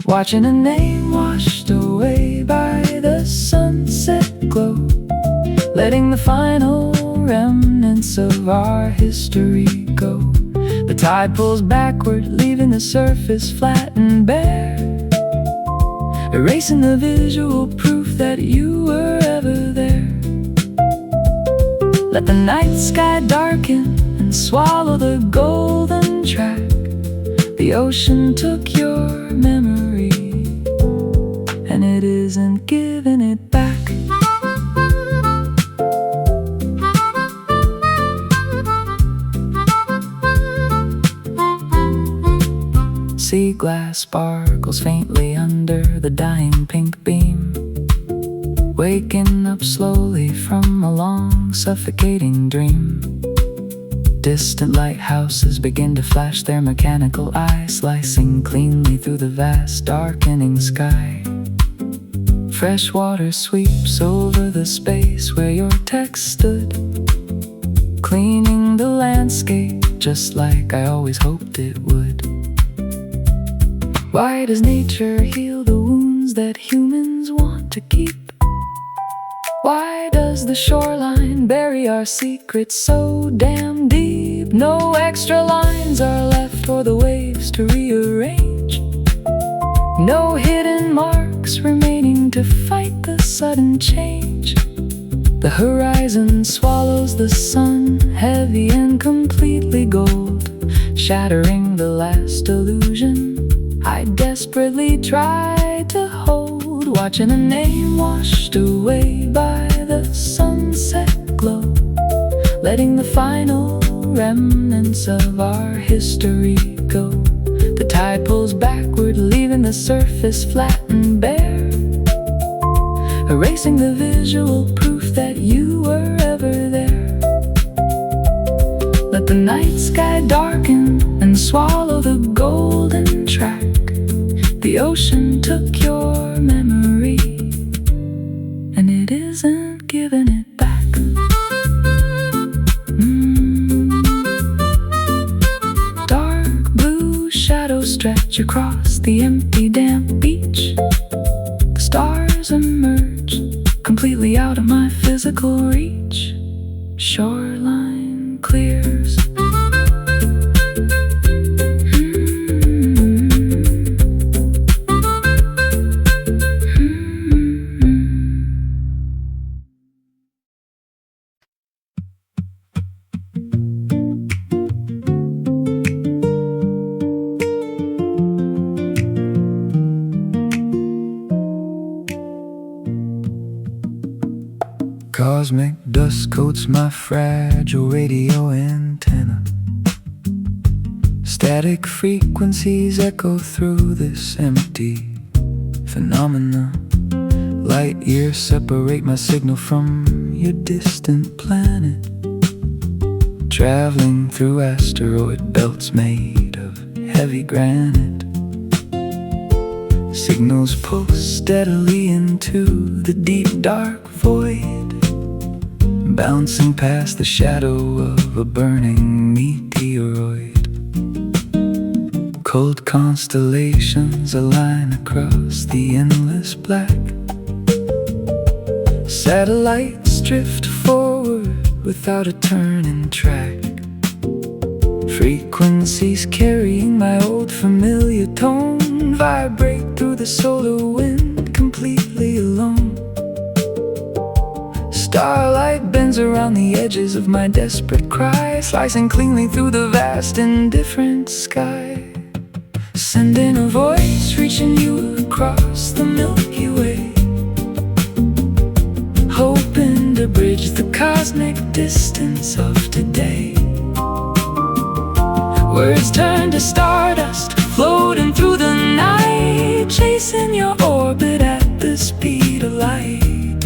[SPEAKER 1] Watching a name washed away by the sunset glow, letting the final remnants of our history go. The tide pulls backward, leaving the surface flat and bare, erasing the visual proof that you were ever there. Let the night sky darken and swallow the golden track. The ocean took your memory, and it isn't giving it back. Sea glass sparkles faintly under the dying pink beam, waking up slowly from a long suffocating dream. Distant lighthouses begin to flash their mechanical eye, slicing cleanly through the vast darkening sky. Fresh water sweeps over the space where your text stood, cleaning the landscape just like I always hoped it would. Why does nature heal the wounds that humans want to keep? Why does the shoreline bury our secrets so damn deep? No extra lines are left for the waves to rearrange, no hidden marks remaining to fight the sudden change. The horizon swallows the sun, heavy and completely gold, shattering the last illusion I desperately tried to hold. Watching a name washed away by the sunset glow, letting the final remnants of our history go. The tide pulls backward, leaving the surface flat and bare, erasing the visual proof that you were ever there. Let the night sky darken and swallow the golden track. The ocean took your memory, and it isn't giving it back. Dark blue shadows stretch across the empty damp beach. The stars emerge, completely out of my physical reach. Shoreline clears. Cosmic dust coats my fragile radio antenna. Static frequencies echo through this empty phenomena. Light years separate my signal from your distant planet, traveling through asteroid belts made of heavy granite. Signals pulse steadily into the deep dark void, bouncing past the shadow of a burning meteoroid. Cold constellations align across the endless black. Satellites drift forward without a turning track. Frequencies carrying my old familiar tone vibrate through the solar wind completely alone. Starlight bends around the edges of my desperate cry, slicing cleanly through the vast indifferent sky, sending a voice reaching you across the Milky Way. Hope cosmic distance of today. Words turn to stardust, floating through the night, chasing your orbit at the speed of light.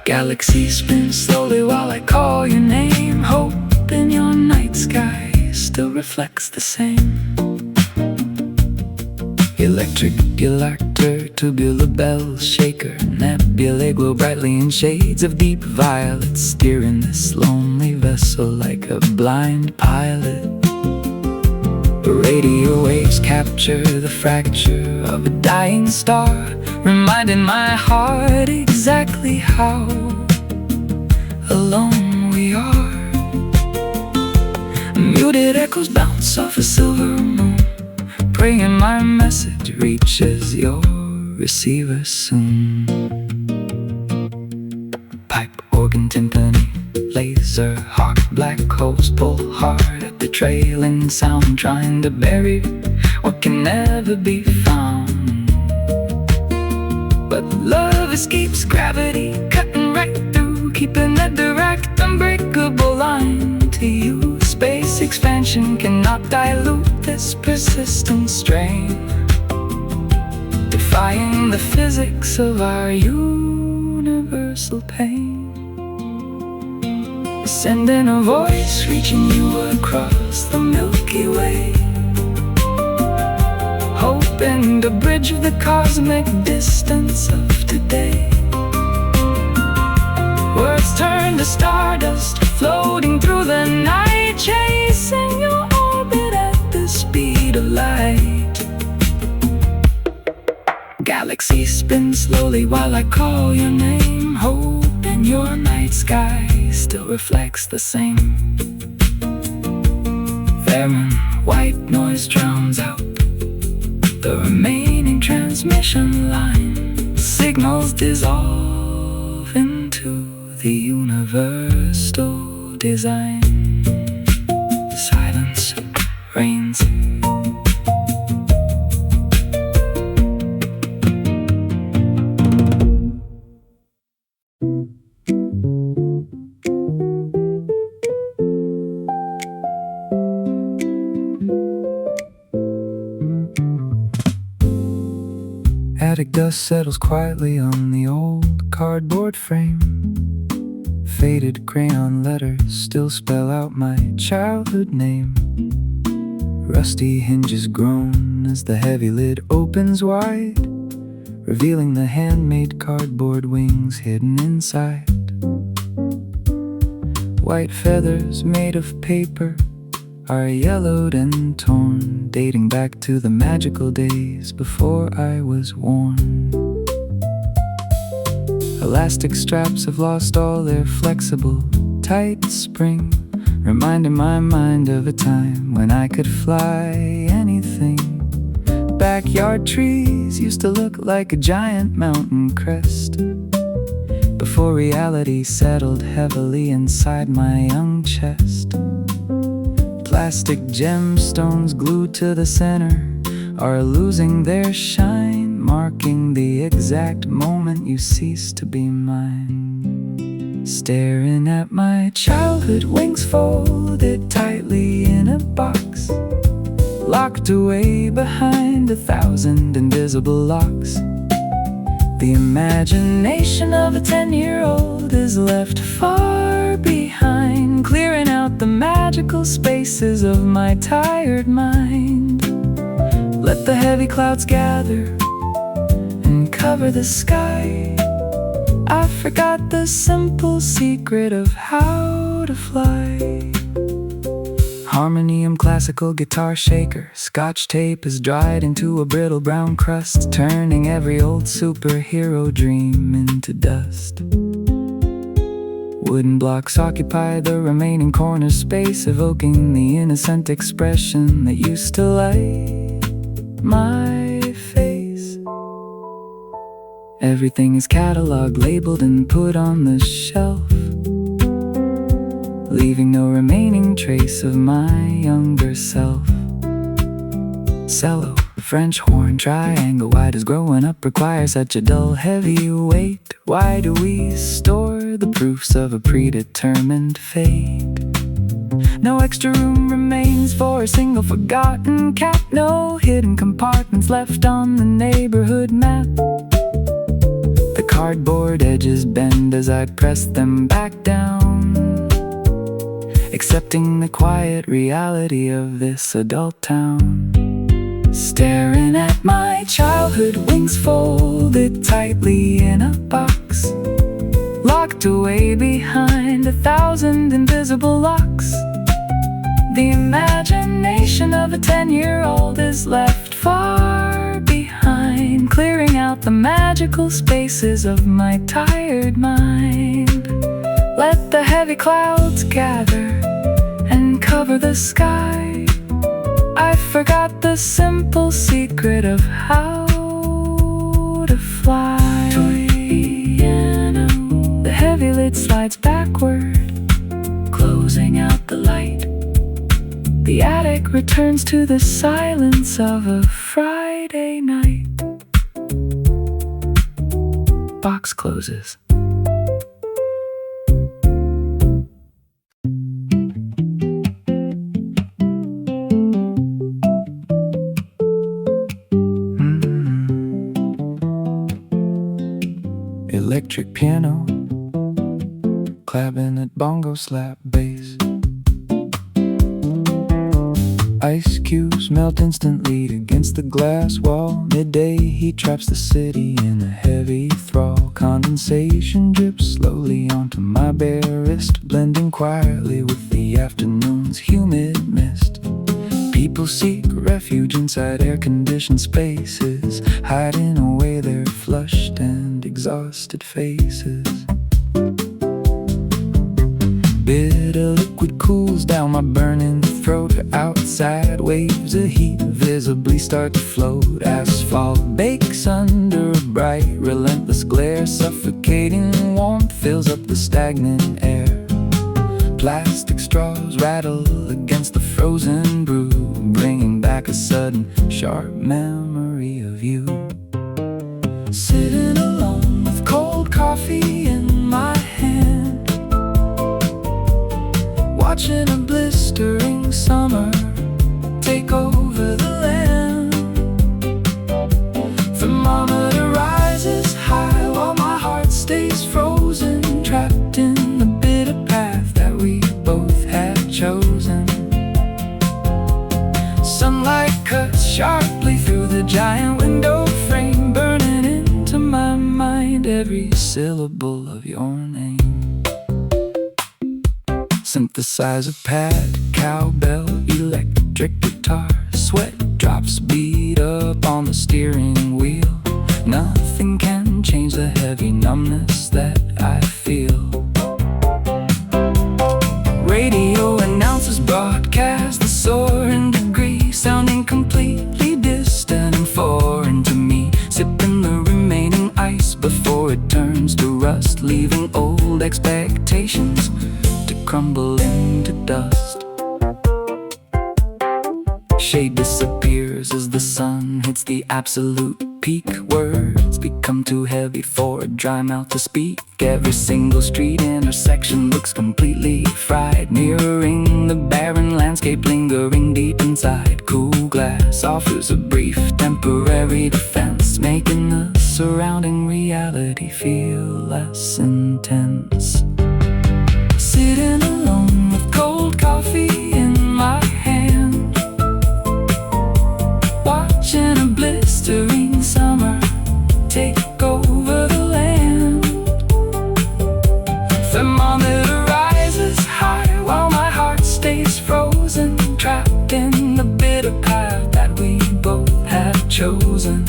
[SPEAKER 1] Galaxies spin slowly while I call your name. Hope in your night sky still reflects the same. Electric galactor, tubular bell shaker, nebulae glow brightly in shades of deep violet, steering this lonely vessel like a blind pilot. Radio waves capture the fracture of a dying star, reminding my heart exactly how alone we are. Muted echoes bounce off a silver moon, praying my message reaches your receiver soon. Pipe, organ, timpani, laser, harp, black holes pull hard at the trailing sound, trying to bury what can never be found. But love escapes gravity, cutting right through, keeping a direct, unbreakable line to you. Space expansion cannot dilute this persistent strain, defying the physics of our universal pain. Sending a voice reaching you across the Milky Way, hoping to bridge the cosmic distance of today. Words turn to stardust, floating through the night, chasing your orbit at the speed of light. Galaxies spin slowly while I call your name. Hope in your night sky still reflects the same. Theremin white noise drowns out the remaining transmission line. Signals dissolve into the universal design. Silence reigns. Attic dust settles quietly on the old cardboard frame. Faded crayon letters still spell out my childhood name. Rusty hinges groan as the heavy lid opens wide, revealing the handmade cardboard wings hidden inside. White feathers made of paper are yellowed and torn, dating back to the magical days before I was worn. Elastic straps have lost all their flexible, tight spring, reminding my mind of a time when I could fly anything. Backyard trees used to look like a giant mountain crest, before reality settled heavily inside my young chest. Plastic gemstones glued to the center are losing their shine, marking the exact moment you cease to be mine. Staring at my childhood wings folded tightly in a box, locked away behind 1,000 invisible locks. The imagination of a 10-year-old is left far behind, clearing out the magical spaces of my tired mind. Let the heavy clouds gather and cover the sky. I forgot the simple secret of how to fly. Harmonium classical guitar shaker, scotch tape is dried into a brittle brown crust, turning every old superhero dream into dust. Wooden blocks occupy the remaining corner space, evoking the innocent expression that used to light my face. Everything is cataloged, labeled, and put on the shelf, leaving no remaining trace of my younger self. Cello French horn triangle, why does growing up require such a dull heavy weight? Why do we store the proofs of a predetermined fate? No extra room remains for a single forgotten cat. No hidden compartments left on the neighborhood map. The cardboard edges bend as I press them back down, accepting the quiet reality of this adult town. Staring at my childhood wings folded tightly in a box, locked away behind 1,000 invisible locks. The imagination of a 10-year-old is left far behind, clearing out the magical spaces of my tired mind. Let the heavy clouds gather and cover the sky. I forgot the simple secret of how to fly. Toy piano. The heavy lid slides backward, closing out the light. The attic returns to the silence of a Friday night. Box closes. Electric piano, clapping at bongo slap bass. Ice cubes melt instantly against the glass wall. Midday heat traps the city in a heavy thrall. Condensation drips slowly onto my bare wrist, blending quietly with the afternoon's humid mist. People seek refuge inside air-conditioned spaces, hiding away their flushed and exhausted faces. Bitter liquid cools down my burning throat. Outside waves of heat visibly start to float. Asphalt bakes under a bright, relentless glare. Suffocating warmth fills up the stagnant air. Plastic straws rattle against the frozen brew, bringing back a sudden, sharp memory of you. Sitting alone with cold coffee in my hand, watching a blistering summer take over the land. Thermometer rises high while my heart stays frozen, trapped in the bitter path that we both had chosen. Sunlight cuts sharply through the giant window frame, burning into my mind every syllable of your name. Synthesizer pad, cowbell, electric guitar. Sweat drops beat up on the steering wheel. Nothing can change the heavy numbness that I feel. Radio announces broadcast the soaring degree, sounding completely distant and foreign to me. Sipping the remaining ice before it turns to rust, leaving old expectations to crumble into dust. Shade disappears as the sun hits the absolute peak. Words become too heavy for a dry mouth to speak. Every single street intersection looks completely fried, mirroring the barren landscape lingering deep inside. Cool glass offers a brief temporary defense, making the surrounding reality feel less intense. Sitting alone with cold coffee in my hand, watching a blistering summer take over the land. Thermometer rises high while my heart stays frozen, trapped in the bitter path that we both had chosen.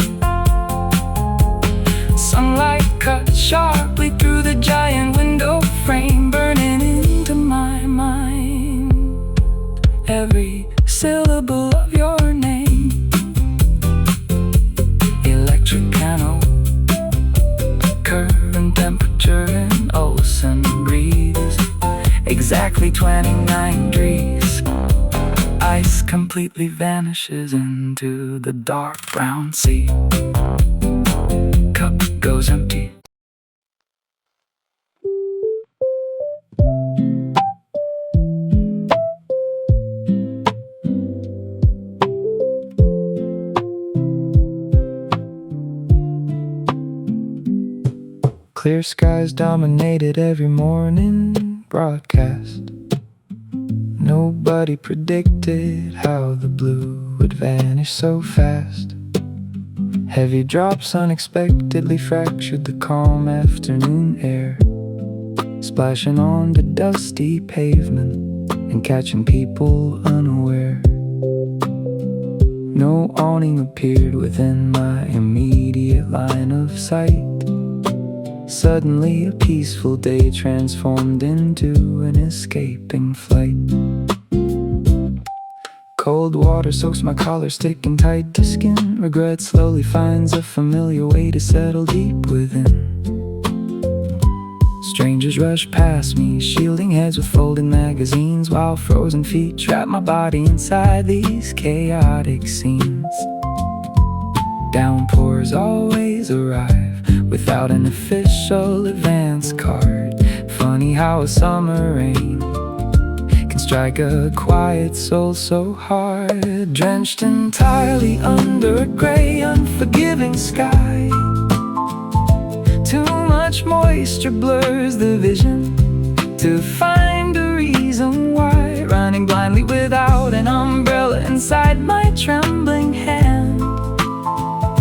[SPEAKER 1] Sunlight cuts sharply through the giant window frame, burning into my mind every syllable of your name. Electric piano, current temperature in ocean breeze, exactly 29 degrees. Ice completely vanishes into the dark brown sea. Cup goes empty. Clear skies dominated every morning broadcast. Nobody predicted how the blue would vanish so fast. Heavy drops unexpectedly fractured the calm afternoon air, splashing on the dusty pavement and catching people unaware. No awning appeared within my immediate line of sight. Suddenly a peaceful day transformed into an escaping flight. Cold water soaks my collar, sticking tight to skin. Regret slowly finds a familiar way to settle deep within. Strangers rush past me, shielding heads with folded magazines, while frozen feet trap my body inside these chaotic scenes. Downpours always arrive without an official advance card. Funny how a summer rain can strike a quiet soul so hard. Drenched entirely under a gray, unforgiving sky. Too much moisture blurs the vision to find a reason why. Running blindly without an umbrella inside my trembling hand.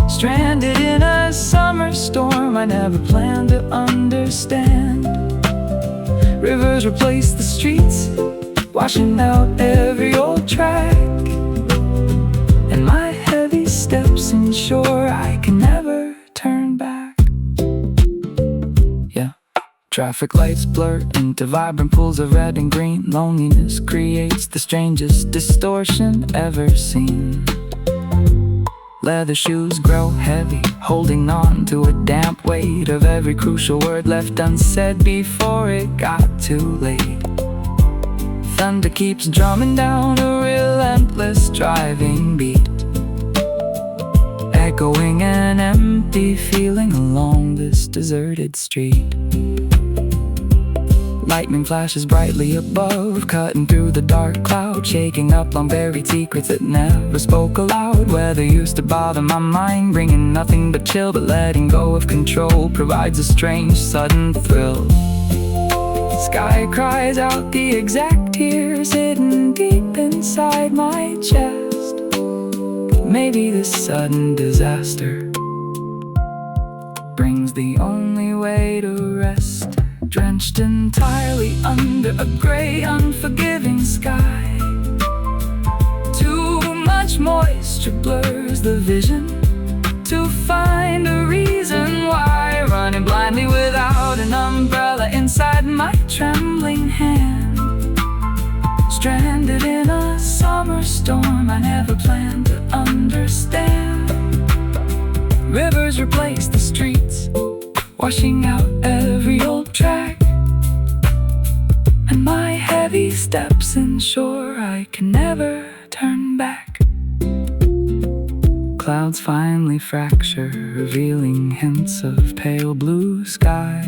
[SPEAKER 1] Stranded in a summer storm I never planned to understand. Rivers replace the streets, washing out every old track, and my heavy steps ensure I can never turn back. Yeah, traffic lights blur into vibrant pools of red and green. Loneliness creates the strangest distortion ever seen. Leather shoes grow heavy, holding on to a damp weight of every crucial word left unsaid before it got too late. Thunder keeps drumming down a relentless driving beat, echoing an empty feeling along this deserted street. Lightning flashes brightly above, cutting through the dark cloud, shaking up long-buried secrets that never spoke aloud. Weather used to bother my mind, bringing nothing but chill, but letting go of control provides a strange, sudden thrill. Sky cries out the exact tears hidden deep inside my chest. Maybe this sudden disaster brings the only way to rest. Drenched entirely under a gray, unforgiving sky. Too much moisture blurs the vision to find a reason why. Running blindly without an umbrella inside my trembling hand. Stranded in a summer storm I never planned to understand. Rivers replace the streets, washing out every old track, and my heavy steps ensure I can never turn back. Clouds finally fracture, revealing hints of pale blue sky.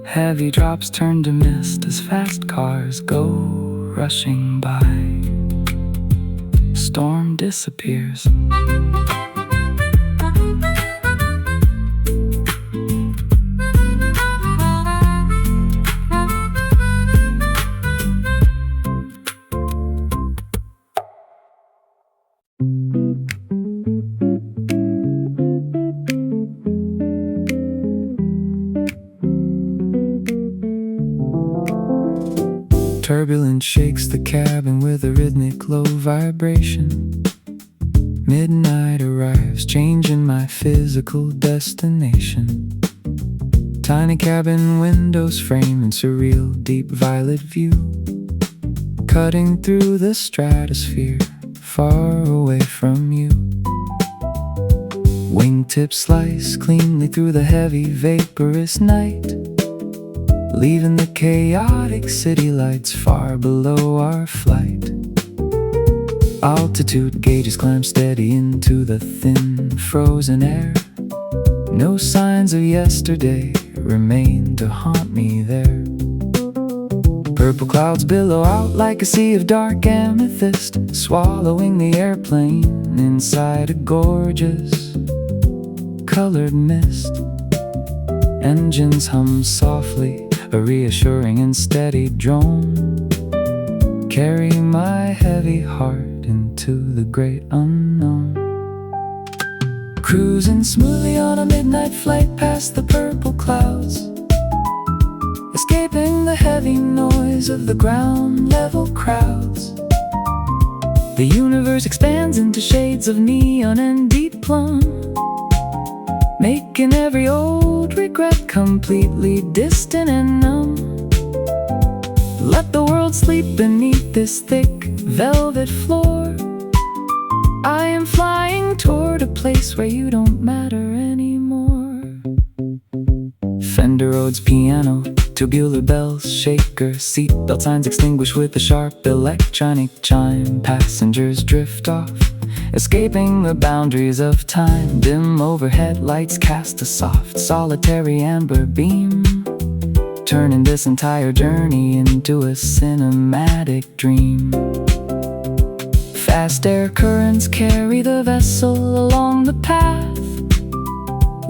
[SPEAKER 1] Heavy drops turn to mist as fast cars go rushing by. Storm disappears. Turbulence shakes the cabin with a rhythmic low vibration. Midnight arrives, changing my physical destination. Tiny cabin windows frame in surreal deep violet view, cutting through the stratosphere, far away from you. Wingtips slice cleanly through the heavy vaporous night, leaving the chaotic city lights far below our flight. Altitude gauges climb steady into the thin, frozen air. No signs of yesterday remain to haunt me there. Purple clouds billow out like a sea of dark amethyst, swallowing the airplane inside a gorgeous colored mist. Engines hum softly, a reassuring and steady drone. Carry my heavy heart into the great unknown. Cruising smoothly on a midnight flight past the purple clouds, escaping the heavy noise of the ground-level crowds. The universe expands into shades of neon and deep plum, making every old regret completely distant and numb. Let the world sleep beneath this thick velvet floor. I am flying toward a place where you don't matter anymore. Fender Rhodes piano, tubular bells, shaker, seatbelt signs extinguished with a sharp electronic chime. Passengers drift off, escaping the boundaries of time. Dim overhead lights cast a soft, solitary amber beam, turning this entire journey into a cinematic dream. Fast air currents carry the vessel along the path,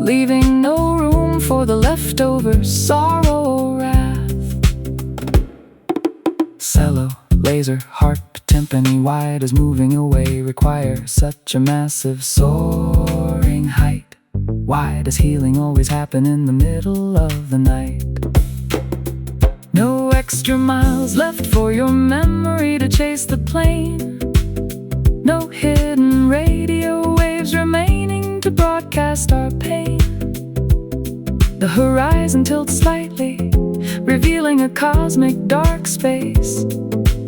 [SPEAKER 1] leaving no room for the leftover sorrow or wrath. Cello, laser, harp, timpani wide as moving away require such a massive soaring height. Why does healing always happen in the middle of the night? No extra miles left for your memory to chase the plane. No hidden radio waves remaining to broadcast our pain. The horizon tilts slightly, revealing a cosmic dark space,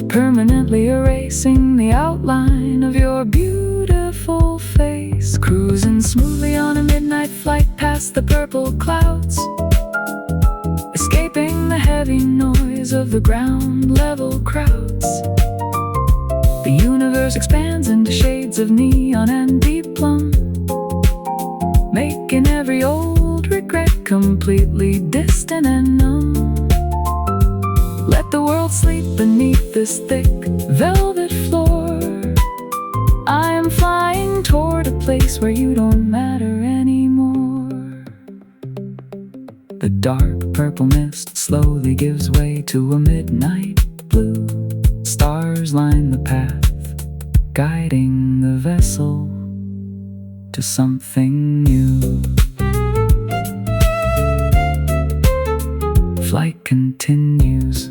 [SPEAKER 1] permanently erasing the outline of your beautiful face. Cruising smoothly on a midnight flight past the purple clouds, escaping the heavy noise of the ground-level crowds. The universe expands into shades of neon and deep plum, making every old regret completely distant and numb. Let the world sleep beneath this thick velvet floor. I am flying toward a place where you don't matter anymore. The dark purple mist slowly gives way to a midnight blue. Stars line the path, guiding the vessel to something new. Flight continues.